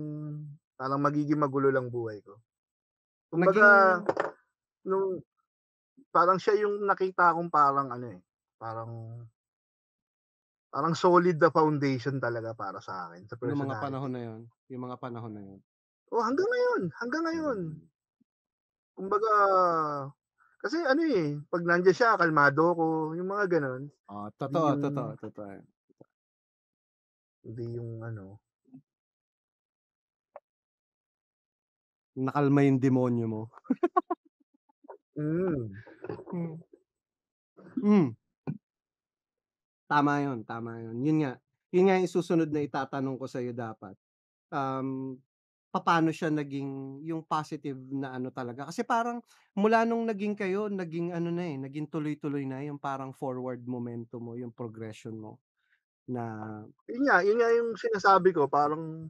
magiging magulo lang buhay ko. Kumbaga, Naging nung parang siya yung nakita kong parang ano, eh, parang parang solid na foundation talaga para sa akin, sa nung mga personality panahon na ko. yun, yung mga panahon na yun. Oh, hanggang ngayon, hanggang ngayon. Hmm. Kumbaga, kasi ano, eh, 'pag nandiyan siya kalmado ako, yung mga gano'n. Oo, Hindi totoo, yung totoo, totoo yan. hindi yung ano. Nakalma yung demonyo mo. Hmm. Hmm. Hmm. Tama yun, tama yun. Yun nga yung susunod na itatanong ko sa'yo dapat. Um, Papaano siya naging yung positive na ano talaga? Kasi parang mula nung naging kayo, naging ano na, eh, naging tuloy-tuloy na yung parang forward momentum mo, yung progression mo na Yun nga yung sinasabi ko, parang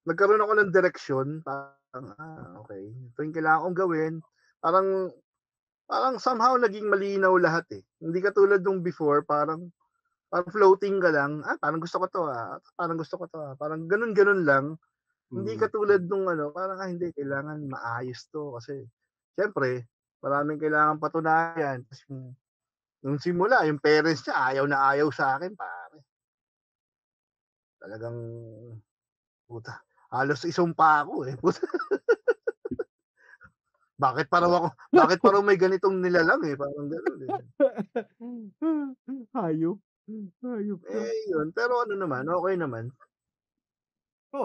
nagkaroon ako ng direksyon, parang, okey, ito yung kailangan kong gawin. Parang parang somehow naging malinaw lahat, eh. Hindi katulad nung before, parang floating ka lang, parang gusto ko 'to, parang gusto ko 'to, parang gano'n-gano'n lang. Hindi mm, katulad nung ano, parang, hindi kailangan maayos 'to kasi siyempre maraming kailangang patunayan. Tas nung simula yung parents niya ayaw na ayaw sa'kin pare. Talagang puta, halos isumpa ako, eh. Puta, bakit pa raw may ganitong nilalang, eh, parang gano'n, eh. hayop, hayop ka. Yun, pero ano naman, okey naman.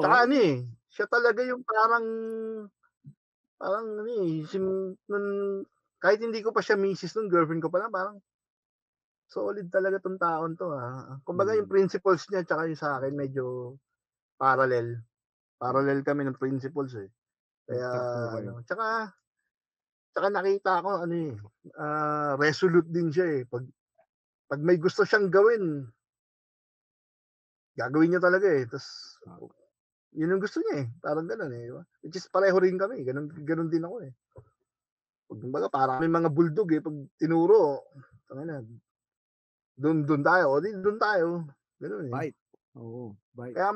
Tsaka Oo, ano, eh, siya talaga yung parang parang ano, eh, nun kahit hindi ko pa siya misis nun, girlfriend ko pa lang, parang solid talaga 'tong taon 'to, kumbaga yung mm, principles niya tsaka yung sa'kin medyo parallel. Parallel kami ng principles, eh. Kaya nag-track mo kayo. ano, tsaka nakita ko ano, eh, resolute din siya, eh. 'Pag may gusto siyang gawin, gagawin niya talaga, eh. Ah, Yun yung gusto niya, eh, parang gano'n, eh, 'di ba? Which is pareho rin kami, gano'n din ako, eh. Kumbaga para kaming mga bulldog, eh, 'pag tinuro, tangina, dun tayo, o 'di dun tayo, gano'n, eh. bite. Oo, bite. Kaya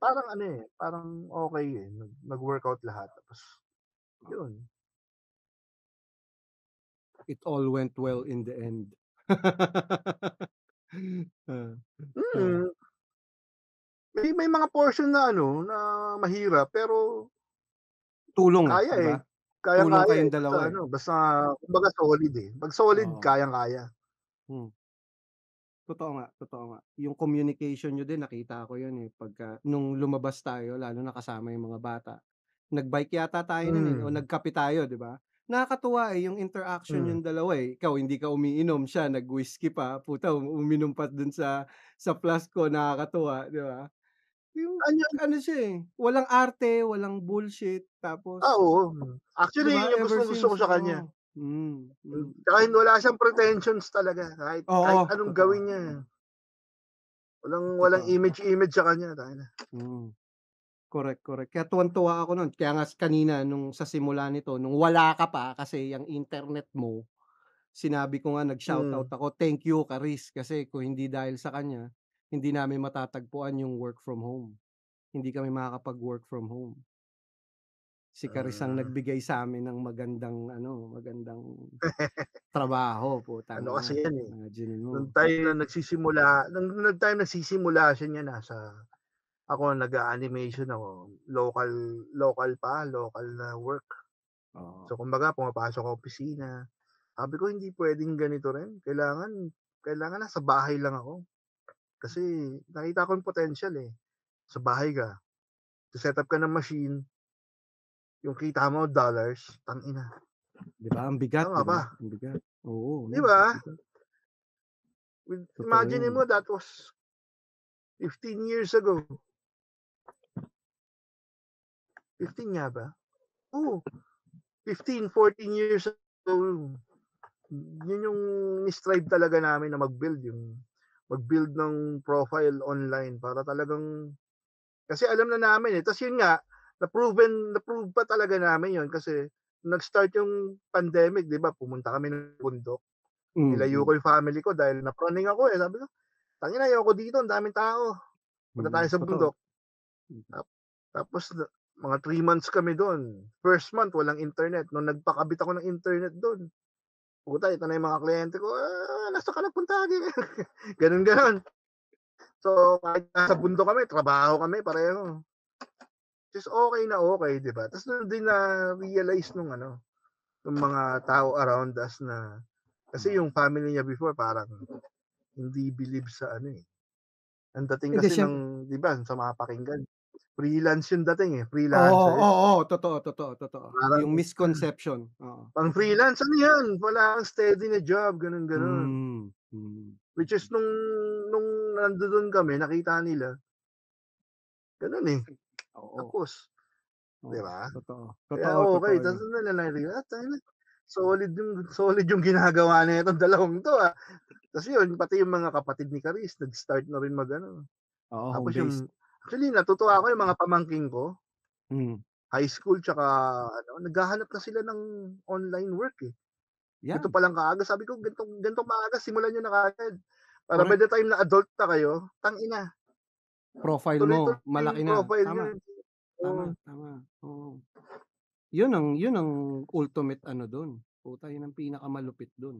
parang ano, eh, parang okey, eh, nag-workout lahat tapos yun. It all went well in the end. Ah, ah. Mm, may mga portion na ano, na mahirap pero Tulong, eh, kaya, 'di eh. ba? Tulong Kayang-kaya, eh, kayong basta dalawa, eh. ano, basta kumbaga solid, eh. 'Pag solid, Oo, kayang-kaya. hmm. Totoo nga, totoo nga. Yung communication niyo din nakita ko yun, eh, pagka nung lumabas tayo lalo na kasama yung mga bata. Nag-bike yata tayo nun, eh, o Hmm, nagkape tayo, 'di ba? Nakakatuwa, eh, yung interaction hmm. niyong dalawa, eh. Ikaw hindi ka umiinom, siya nag-whiskey pa, puta uminom pa dun sa flask ko, nakakatuwa, 'di ba? Yung Ano ano siya, eh, walang arte, walang bullshit, tapos oo. 'di Actually, ba yun yung ever gustong-gusto ko since sa kanya. oo. Tsaka wala siyang pretensions talaga Oo, kahit anong totoo. gawin niya. Walang Totoo. image sa kanya, tangina. Mm. Correct, correct. Kaya tuwang-tuwa ako nun. Kaya nga kanina nung sa simula nito, nung wala ka pa kasi yang internet mo, sinabi ko nga nag-shoutout Hmm, ako, "Thank you Charis." Kasi kung hindi dahil sa kanya, hindi namin matatagpuan yung work from home. Hindi kami makakapag-work from home. Si Charis ang hmm. nagbigay sa'min ng magandang ano, magandang trabaho, putang Ano ina, kasi yan, eh, imaginin mo. nung time na nagsisimula siya niyan, ako nag-a-animation ako, local na work. Oo, So kumbaga pumapasok ako opisina, sabi ko hindi puwedeng ganito rin, kailangan nasa bahay lang ako. Kasi nakita ko yung potential, eh. Sa bahay ka, se-set up ka ng machine, yung kita mo dollars, tangina, 'Di ba? Ang bigat, Tama 'di ba? ba? Ang bigat. Oo, Di ba? bigat. Totoo Imagine yan. mo, that was 15 years ago. 15 nga ba? Oo. 15, 14 years ago. Yun yung strive talaga namin na mag-build ng profile online para talagang, kasi alam na namin eh. Tapos yun nga, na-prove pa talaga namin yun kasi nag-start yung pandemic, di ba? Pumunta kami ng bundok. Nilayo ko yung family ko dahil napraning ako eh. Sabi ko, tangina, ayoko dito, ang daming tao. Punta tayo sa Totoo. bundok. Tapos mga 3 months kami doon. First month, walang internet. Nung nagpakabit ako ng internet doon, puta, ito na yung mga kliyente ko, nasa ka nagpunta? Ganun. So, kahit nasa bundok kami, trabaho kami, pareho. Just okay na okay, di ba? Tapos doon din na-realize nung mga tao around us na, kasi yung family niya before, parang hindi believe sa Ang dating Hindi, kasi ng, di ba, sa mga pakinggan, freelance yung dating eh, freelancer. Oo, totoo. Parang, Yung misconception. Oo. pang freelance, ano yan? Wala kang steady na job, ganun. Which is nung nandoon kami, nakita nila, ganun eh. Oo. Tapos, di ba? Totoo. Kaya okay, Totoo tapos yun. solid yung ginagawa na itong dalawang to ah. Tapos yun, pati yung mga kapatid ni Caris, nag-start na rin Oo, Tapos home-based. actually, natutuwa ako yung mga pamangking ko, high school, tsaka naghahanap na sila ng online work eh. Yan. Ito palang kaaga, sabi ko, ganitong maaga, simulan nyo na kaagad. Para by Correct. the time na adult na kayo, tangina. Profile Tuloy-tuloy mo, malaki yung na. profile Tama. nyo. Tama. Oo. Yun ang ultimate doon. Puta, yun ang pinakamalupit doon.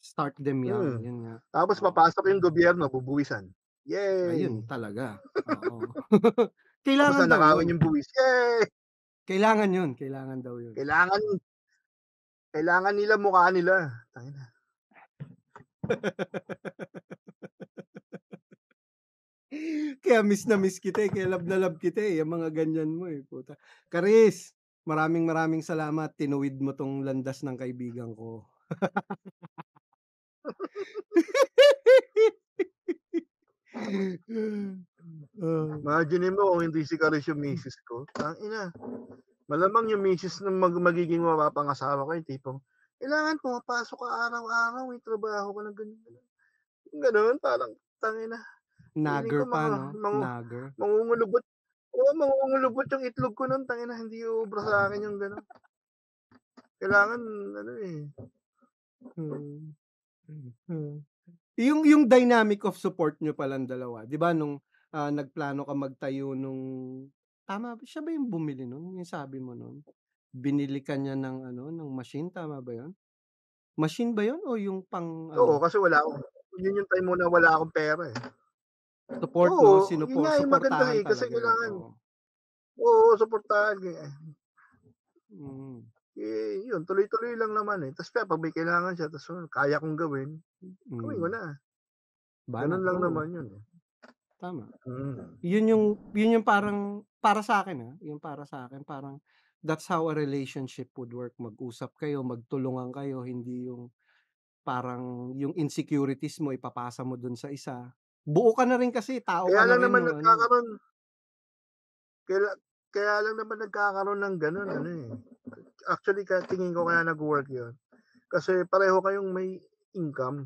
Start them young. Yun nga. Tapos papasok yung gobyerno, bubuwisan. Yay! Ayun talaga. Oo. Tapos Kailangan daw nanakawin yun. yung buwis. Yay! Kailangan yun. Kailangan daw yun. Kailangan nila mukha nila. Tangina. Kaya miss na miss kita eh. Kaya love na love kita eh. Yung mga ganyan mo eh. Puta. Caris, maraming salamat. Tinuwid mo tong landas ng kaibigan ko. Imagine mo kung hindi si Caris yung misis ko. Tangina. Malamang yung misis ng magiging mapapangasawa ko yung tipong, kailangan pumapasok ka araw-araw, may trabaho ka ng ganyan. Ganun, parang, tangina. Nagger pa, no? Nagger. Mangungulubot yung itlog ko nun, tangina, hindi ubra sa akin yung gano'n. Kailangan, Yung dynamic of support nyo palang dalawa, di ba nung nagplano ka magtayo nung, tama, siya ba yung bumili nun? Yung sabi mo nun? Binili ka niya ng ng machine, tama ba yun? Machine ba yun o yung pang Oo, kasi yun yung time mo na wala akong pera eh. support, Oo, no? yun nga yung maganda Suportahan eh, kasi talaga. kailangan, oo, suportahan. Yun, tuloy-tuloy lang naman eh. Tapos pag may kailangan siya, tapos kaya kong gawin, gawin ko na. Ganun lang naman yun eh. Tama. Yun yung parang, para sa akin yung para sa akin, parang, that's how a relationship would work. Mag-usap kayo, magtulungan kayo, hindi yung parang yung insecurities mo ipapasa mo dun sa isa. Buo ka na rin kasi, tao ka na rin. Kaya lang naman nagkakaroon ng ganun, Actually, tingin ko kaya nag-work yun. Kasi pareho kayong may income.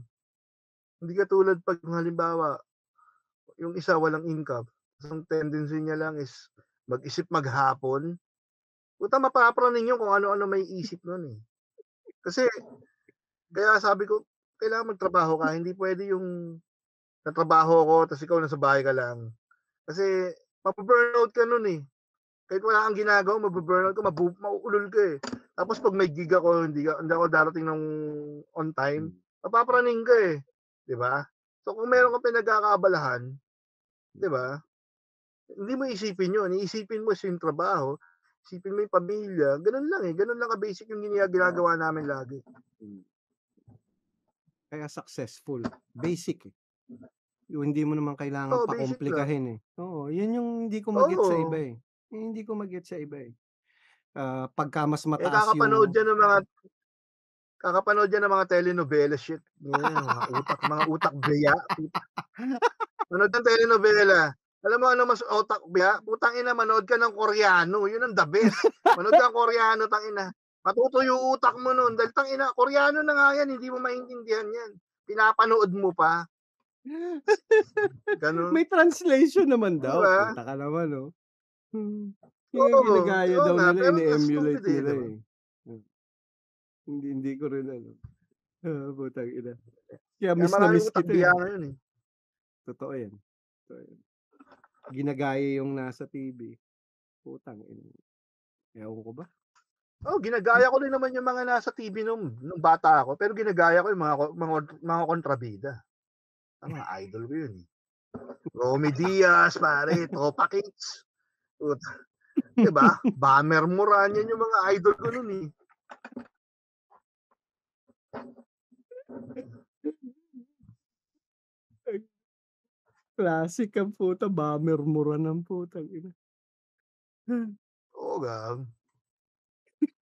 Hindi katulad pag halimbawa, yung isa walang income. Ang tendency niya lang is mag-isip maghapon. Puta, mapapraning yun kung ano-ano may isip nun eh. Kasi, kaya sabi ko, kailangan magtrabaho ka. Hindi pwede yung natrabaho ko, tapos ikaw nasa bahay ka lang. Kasi, mapaburnout ka nun eh. Kahit wala kang ginagawa, mababurnout ka, mauulol ka eh. Tapos pag may gig ako, hindi ako darating ng on time, mapapraning ka eh. Diba? So kung meron kang pinagkakaabalahan, diba? Hindi mo isipin yun. Iisipin mo yung trabaho, isipin mo yung pamilya. Ganun lang eh. Ganun lang ka-basic yung ginagawa namin lagi. Kaya successful. Basic eh. Yung hindi mo naman kailangan pakomplikahin eh. Oo, yun yung hindi ko mag-get sa iba eh. Hindi ko mag-get sa iba eh. pagka mas Eh, mataas kakapanood yung yan ng mga telenovela shit. Yan, mga utak beya. Manood ng telenovela. Alam mo ano mas utak beya? Putang ina, manood ka ng Koreano. Yun ang the best. Manood ka ng Koreano, tangina. Matuto yung utak mo nun. Dahil tangina, Koreano na nga yan. Hindi mo maintindihan yan. Pinapanood mo pa. Ganun. May translation naman Di daw, ba? puta ka naman, oh. Yung Oo, ginagaya oo daw nga. nila, Pero ini-emulate stupid eh, nila, di ba? eh. Hindi ko rin alam. Putang ina. Kaya Kaya miss na maraming miss utak kita, beya eh. ngayon eh. Totoo yan. Totoo yan. Ginagaya yung nasa TV. Putang ina. Ewan ko ba? Oh, ginagaya ko rin naman yung mga nasa TV nung bata ako, pero ginagaya ko yung mga kontrabida. Ang mga idol ko yun. Romy Diaz, pare, Topa Kids. Diba? Bamer Moran, yan yung mga idol ko nun eh. Classic ang puta, Bamer Moran ang putang ina. Oo, gang.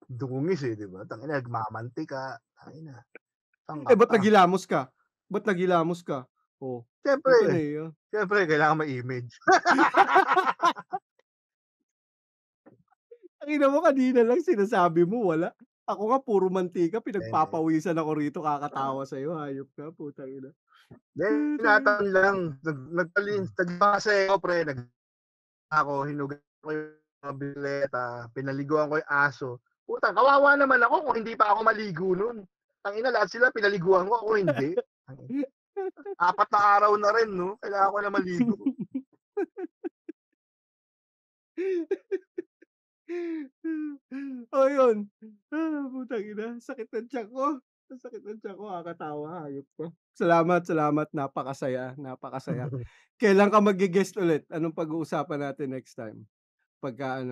Dungis eh, diba? Tangina, nagmamantika. Tangina. Ba't nagilamos ka? Ba't nagilamos ka? Oh, Siyempre, puta na eh. siyempre, kailangan ma-image. Ang ina mo kanina lang sinasabi mo wala. Ako nga puro mantika, pinagpapawisan ako rito, kakatawa sa'yo, hayop ka, putang ina. Then, tinatan lang. Nagbase ako, pre. Hinugan ko yung mga bileta, pinaliguan ko yung aso. Puta, kawawa naman ako kung hindi pa ako maligo nun. Tangina, lahat sila pinaliguan ko, ako hindi. 4 na araw na rin, no? Kailangan ko na maligo. Oh, yun. Putang ina, sakit ng tiyan ko. Sakit ng tiyan ko, kakatawa, hayop ka. Salamat, napakasaya. Kailan ka magge-guest ulit? Anong pag-uusapan natin next time? Pagka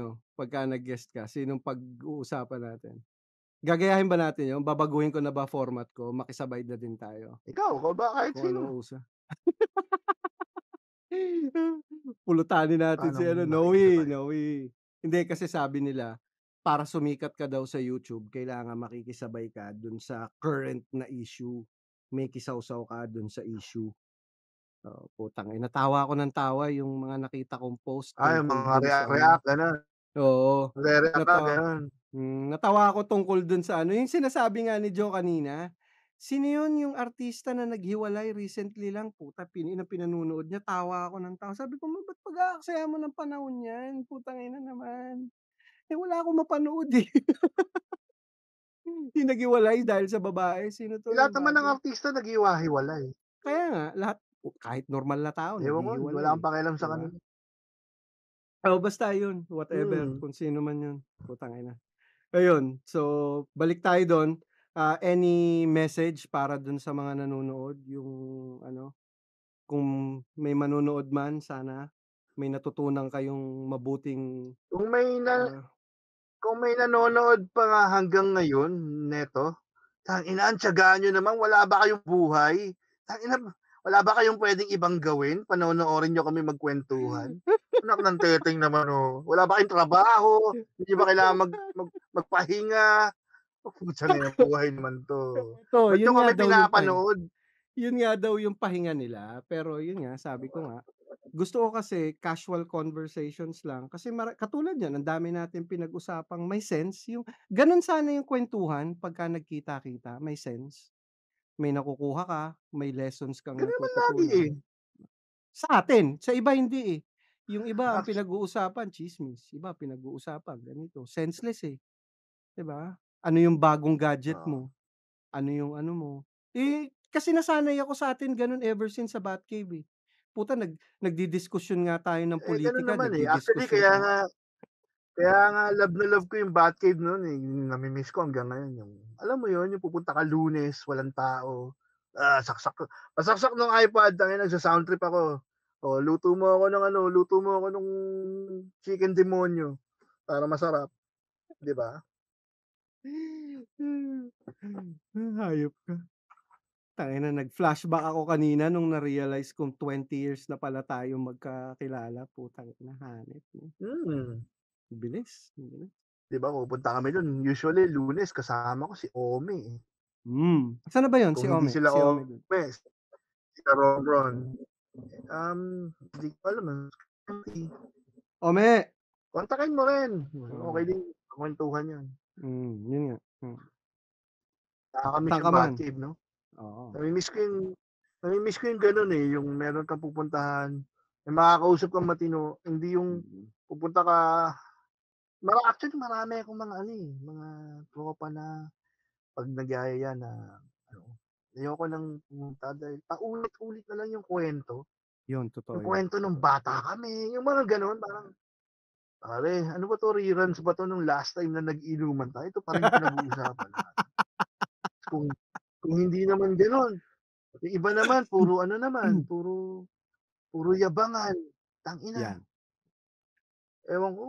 nag-guest ka, sinong pag-uusapan natin? Gagayahin ba natin yun? Babaguhin ko na ba format ko? Makisabay na din tayo. Ikaw ba kahit Kung sino? anong usa. Pulutanin natin si Paano Noe. makikisabay? Hindi, kasi sabi nila, para sumikat ka daw sa YouTube, kailangan makikisabay ka dun sa current na issue. May kisawsaw ka dun sa issue. Putang ina, tawa ako ng tawa yung mga nakita kong post Ay, tungkol mga dun sa react, gano'n. Oo. React ka, Natawa, gano'n. natawa ako tungkol dun sa yung sinasabi nga ni Joe kanina. Sino yun yung artista na naghiwalay recently lang? Puta, pinanunood niya, tawa ako ng tawa. Sabi ko, ba't pag-aaksaya mo ng panahon yan? Putang ina naman. Wala akong mapanood eh. Yung naghiwalay dahil sa babae. Sino to? Lahat Yung naman ng bago? artista naghiwa-hiwalay. Kaya nga, lahat, kahit normal na tao, Ewan ko, naghihiwalay. wala akong pakialam sa Diba? kanila. Basta yun, whatever, Hmm. kung sino man yun. Putang ina. Ayun, so balik tayo doon. Any message para dun sa mga nanonood? Yung kung may manonood man, sana may natutunan kayong mabuting Kung may ah, kung may nanonood pa nga hanggang ngayon neto, tangina, ang tiyaga nyo naman, wala ba kayong buhay? Tangina, wala ba kayong pwedeng ibang gawin? Panonoorin nyo kami magkwentuhan? Anak ng teteng naman, oh. Wala ba kayong trabaho? Hindi ba kailangan magpahinga? Putang ina, buhay naman to. ito, Ba't nyo yun nga kami daw yung pahinga. pinapanood? Yun nga daw yung pahinga nila, pero yun nga, sabi ko nga, gusto ko kasi casual conversations lang kasi katulad yan, ang dami natin pinag-usapang may sense, yung ganun sana yung kwentuhan pagka nagkita-kita, may sense. May nakukuha ka, may lessons kang Ganun naman lagi eh. natututunan. Sa atin, sa iba hindi eh. Yung iba ang Actually, pinag-uusapan, chismis. Iba pinag-uusapan, ganito. Senseless eh. 'Di ba? Ano yung bagong gadget mo? Ano yung ano mo? Kasi nasanay ako sa atin ganun ever since sa Batcave eh. Puta, nagdidiskusyon nga tayo ng eh, ganun politika, naman eh. Actually, nagdidiskusyon tayo. kaya nga love na love ko yung Batcave noon eh. Nami-miss ko hanggang ngayon. Alam mo yun, yung pupunta ka Lunes, walang tao. Pasaksak ng iPad, nagsa-sound trip ako. Luto mo ako ng chicken demonyo para masarap, 'di ba? Hayop ka. Tangina, nag-flashback ako kanina nung na-realize kong 20 years na pala tayo magkakilala. Putang ina, hanep. Hmm. Bilis. 'Di ba pupunta kami do'n, usually Lunes kasama ko si Ome, eh. Saan na ba yun si Kung hindi Ome? sila Si Ome dun. Ome, sila Ron. Hindi ko alam, Ome! kontakin mo rin. Oo. Okay din, kwentuhan 'yan. Yun nga. Nakakamiss Saan yung ka man? Batcave, no? Oo. Namimiss ko yung gano'n, eh, yung meron kang pupuntahan, may makakausap kang matino, hindi yung pupunta ka actually marami akong mga mga tropa na 'pag nagyayaya na ayoko nang pumunta dahil paulit-ulit na lang yung kwento. Yun, totoo Yung yun. kwento nung bata kami, yung mga gano'n parang, "Pare, ano ba 'to, reruns ba 'to nung last time na nag-inuman tayo? Ito pa rin yung pinag-uusapan natin." Kung hindi naman gano'n, yung iba naman puro puro yabangan, tangina. Yan. Ewan ko,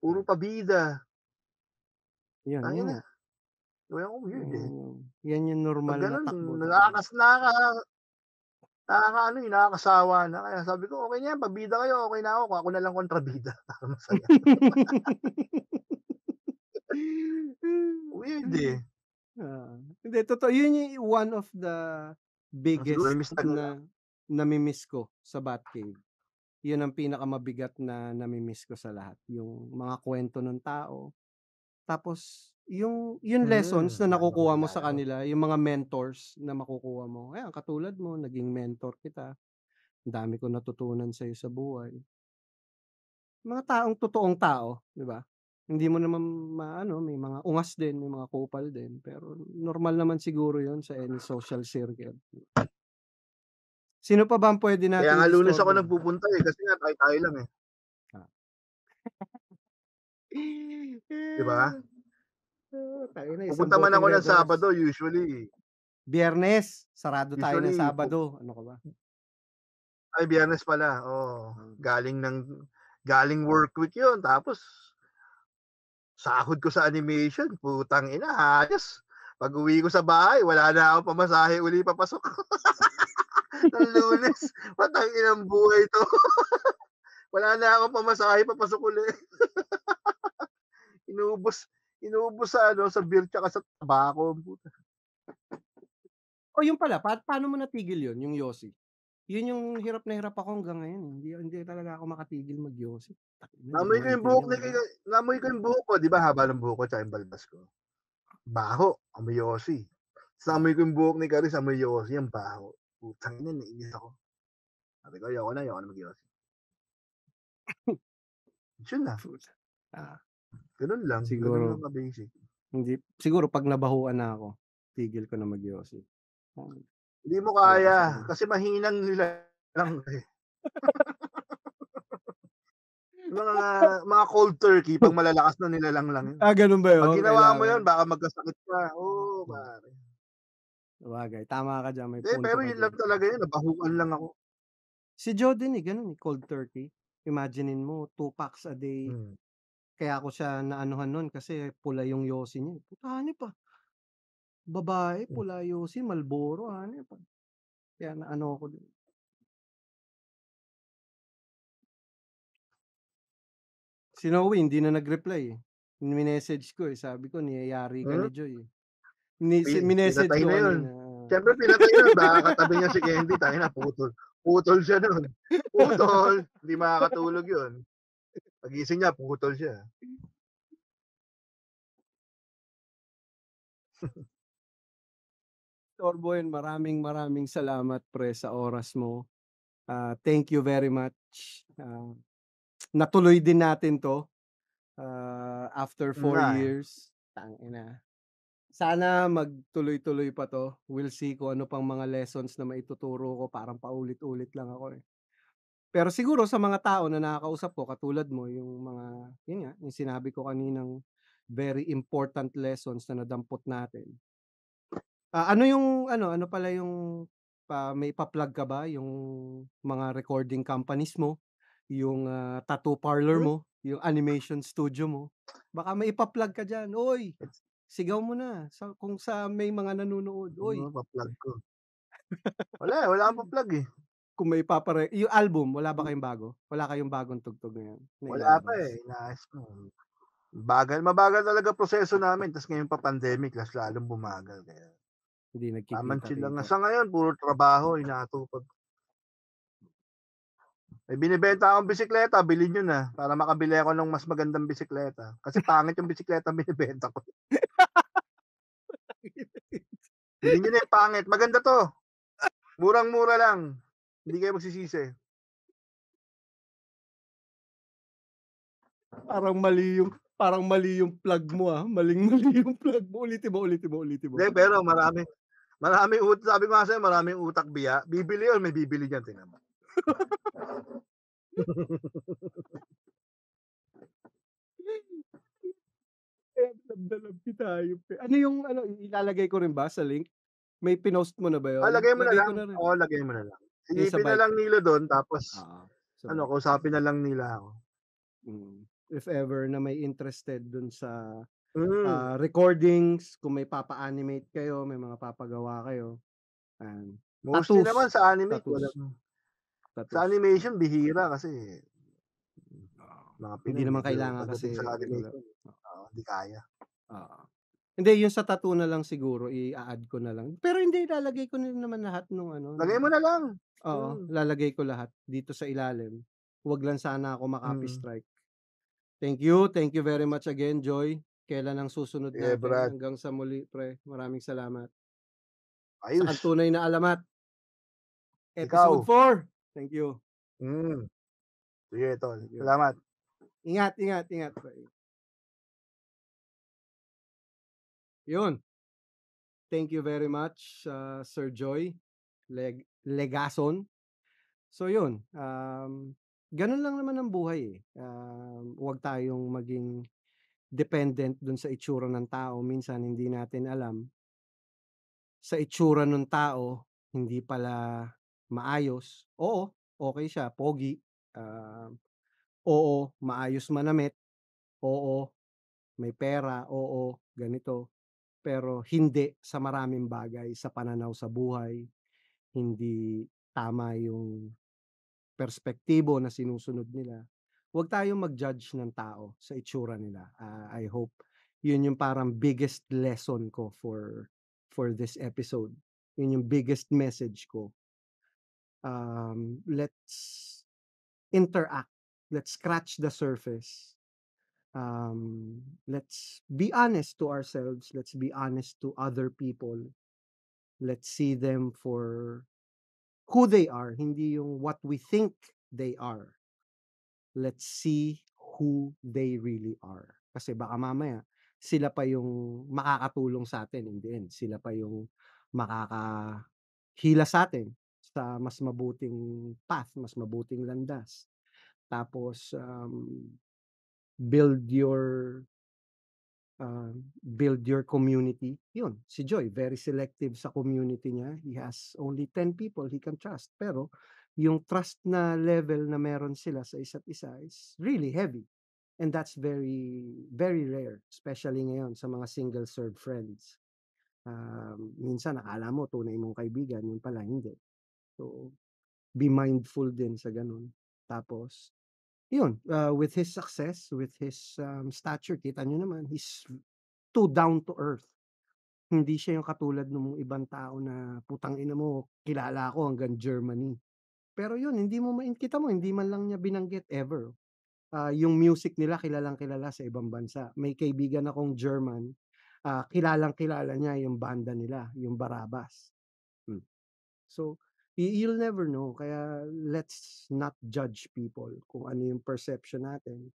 puro pabida, Yun tangina. nga. Ewan ko, weird, eh. Yan yung 'Pag normal na gano'n takbo. nakakasawa na. Kaya sabi ko, "Okey na yan, pabida kayo, okey na ako, ako na lang kontrabida para masaya." Weird, eh. Hindi, totoo. Yun yung one of the Siguro biggest miss na na nami-miss ko sa Batcave. Yun ang pinakamabigat na nami-miss ko sa lahat, yung mga kwento ng tao. Tapos yung lessons na nakukuha mo sa kanila, yung mga mentors na makukuha mo. Ayan, katulad mo, naging mentor kita. Ang dami kong natutunan sa'yo sa buhay. Mga taong totoong tao, 'di ba? Hindi mo naman may mga ungas din, may mga kupal din, pero normal naman siguro 'yun sa any social circle. Sino pa ba ang puwede Kaya nating nga Lunes ako istorbohin? nagpupunta, eh, kasi nga tayo lang, eh. 'Di ba? Tayo na, isang Pupunta man boteng ako Red ng Horse. Sabado usually. Biyernes, sarado tayo ng Usually Sabado. Ano ka ba? Ay, Biyernes pala, oo. Galing work week 'yun, tapos sahod ko sa animation, putang ina, ayos. Pag-uwi ko sa bahay, wala na akong pamasahe uli papasok. Ng Lunes, patang inang buhay 'to. Wala na akong pamasahe papasok uli. Inuubos sa beer tsaka sa tabako. Yun pala, paano mo natigil yun, yung yosi? Yun yung hirap na hirap ako hanggang ngayon, hindi talaga ako makatigil mag-yosi. Namoy ko yung buhok ko, 'di ba haba ng buhok ko tsaka yung balbas ko. Baho, amoy yosi. Namoy ko yung buhok ni Caris, amoy yosi, ang baho. Putang ina, nainis ako. Sabi ko, ayoko na mag-yosi. Yun na. Ganun lang ka-basic. Hindi, siguro pag nabahuan na ako, tigil ko na mag-yosi. Hindi mo kaya, kasi mahinang nila lang, eh. Mga cold turkey, pag malalakas na nilalang lang yun. Ganun ba yun? Pag ginawa mo yun, baka magkasakit ka. Oo, pare. Sabagay, tama ka dyan, may punto Pero ka yun dyan. lang talaga yun, nabahuan lang ako. Si Joe din ganun cold turkey. Imaginein mo, 2 packs a day. Kaya ako siya naanuhan nun kasi pula yung yosi niya. Puta, hanip pa. Babae, pula yosi, Marlboro, hanip pa. Kaya naano ako din. Si Noe, hindi na nag-reply, eh. Minessage ko, eh. Sabi ko, niyayari ka ni Joy, eh. Minessage Pinatay ko na yun. kanina. Siyempre, pinatay na. Baka katabi niya si Candy. Tayo na, putol. Putol siya nun. Putol. Hindi makakatulog yun. Pagising niya, putol siya. Torboy, maraming salamat pre sa oras mo. Thank you very much. Natuloy din natin 'to after 4 years. Tangina. Sana magtuloy-tuloy pa 'to. We'll see kung ano pang mga lessons na maituturo ko, parang paulit-ulit lang ako, eh. Pero siguro sa mga tao na nakakausap ko katulad mo, yung mga yun nga, yung sinabi ko kaninang very important lessons na nadampot natin. Ano pala yung may pa-plug ka ba yung mga recording companies mo, yung tattoo parlor mo, yung animation studio mo? Baka may ipa-plug ka diyan. Oy, sigaw mo na kung may mga nanonood. Oy. Pa-plug ko. Wala akong pa-plug, eh. Kung may yung album, wala ba kayong bago? Wala kayong bagong tugtog ngayon? Wala pa, eh. Inaayos ko. Mabagal talaga proseso namin tas ngayon pa pandemic lalong bumagal kaya Hindi chill lang. nagkikita-kita. Sa ngayon puro trabaho inaatupag. May binibenta akong bisikleta, bilhin niyo na para makabili ako ng mas magandang bisikleta. Kasi pangit yung bisikleta binibenta ko. Bilhin niyo na yung pangit, maganda 'to. Murang-mura lang. Hindi kayo magsisisi. Parang mali yung plug mo, Maling-mali yung plug mo. Ulitin mo. Hindi, pero maraming sabi ko nga sa'yo, maraming utak biya. Bibili yun, may bibili diyan, tingnan mo. Kaya love tayo. Ano yung ilalagay ko rin ba sa link? May pinost mo na ba yun? Lagay mo na lang. ko na rin. Oo, lagay mo na lang. Yung sa Silipin na bike. lang nila doon tapos Sa bike. kausapin na lang nila ako. If ever na may interested dun sa recordings, kung may papa-animate kayo, may mga papagawa kayo. Mostly Tattoos. naman sa anime, Tattoos. sa animation bihira kasi mga Hindi Pinoy naman medyo kailangan pagdating kasi sa animation. Hindi kaya. Hindi, yung sa tattoo na lang siguro i-a-add ko na lang. Pero hindi, ilalagay ko na naman lahat nung Lagay mo na lang. Oo, lalagay ko lahat dito sa ilalim. Huwag lang sana ako maka-copy strike. Thank you very much again, Joy. Kailan ang susunod natin? Brad. Hanggang sa muli, pre. Maraming salamat. Ayos. Sa tunay na alamat. Episode 4. Thank you. Sige, tol. Salamat. Ingat, pre. Yun. Thank you very much, Sir Joy Legason. So yun, ganun lang naman ang buhay. Huwag tayong maging dependent dun sa itsura ng tao. Minsan hindi natin alam. Sa itsura ng tao, hindi pala maayos. Oo, okay siya, pogi. Oo, maayos manamit. Oo, may pera. Oo, ganito. Pero hindi sa maraming bagay, sa pananaw sa buhay. Hindi tama yung perspektibo na sinusunod nila. Huwag tayong mag-judge ng tao sa itsura nila. I hope yun yung parang biggest lesson ko for this episode. Yun yung biggest message ko. Let's interact. Let's scratch the surface. Let's be honest to ourselves. Let's be honest to other people. Let's see them for who they are, hindi yung what we think they are. Let's see who they really are. Kasi baka mamaya, sila pa yung makakatulong sa atin in the end. Sila pa yung makakahila sa atin sa mas mabuting path, mas mabuting landas. Tapos, build your community. Yun, si Joy, very selective sa community niya. He has only 10 people he can trust. Pero, yung trust na level na meron sila sa isa't isa is really heavy. And that's very, very rare. Especially ngayon sa mga single-serve friends. Minsan, akala mo, tunay mong kaibigan. Yun pala, hindi. So, be mindful din sa ganun. Tapos, yun, with his success, with his stature, kita nyo naman, he's too down to earth. Hindi siya yung katulad ng ibang tao na putang ina mo, kilala ako hanggang Germany. Pero yun, kita mo, hindi man lang niya binanggit ever. Yung music nila, kilalang-kilala sa ibang bansa. May kaibigan akong German, kilalang-kilala niya yung banda nila, yung Barabas. So, you'll never know. Kaya let's not judge people kung ano yung perception natin.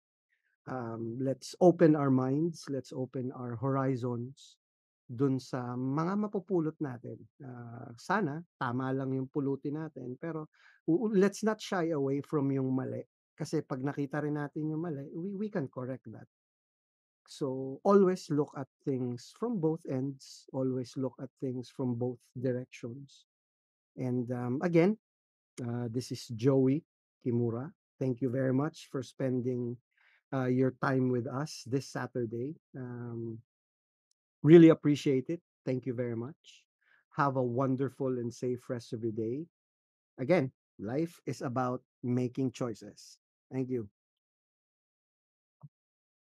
Let's open our minds, let's open our horizons dun sa mga mapupulot natin. Sana tama lang yung pulutin natin, pero let's not shy away from yung mali. Kasi pag nakita rin natin yung mali, we can correct that. So always look at things from both ends, always look at things from both directions. And again, this is Joey Kimura. Thank you very much for spending your time with us this Saturday. Really appreciate it. Thank you very much. Have a wonderful and safe rest of your day. Again, life is about making choices. Thank you.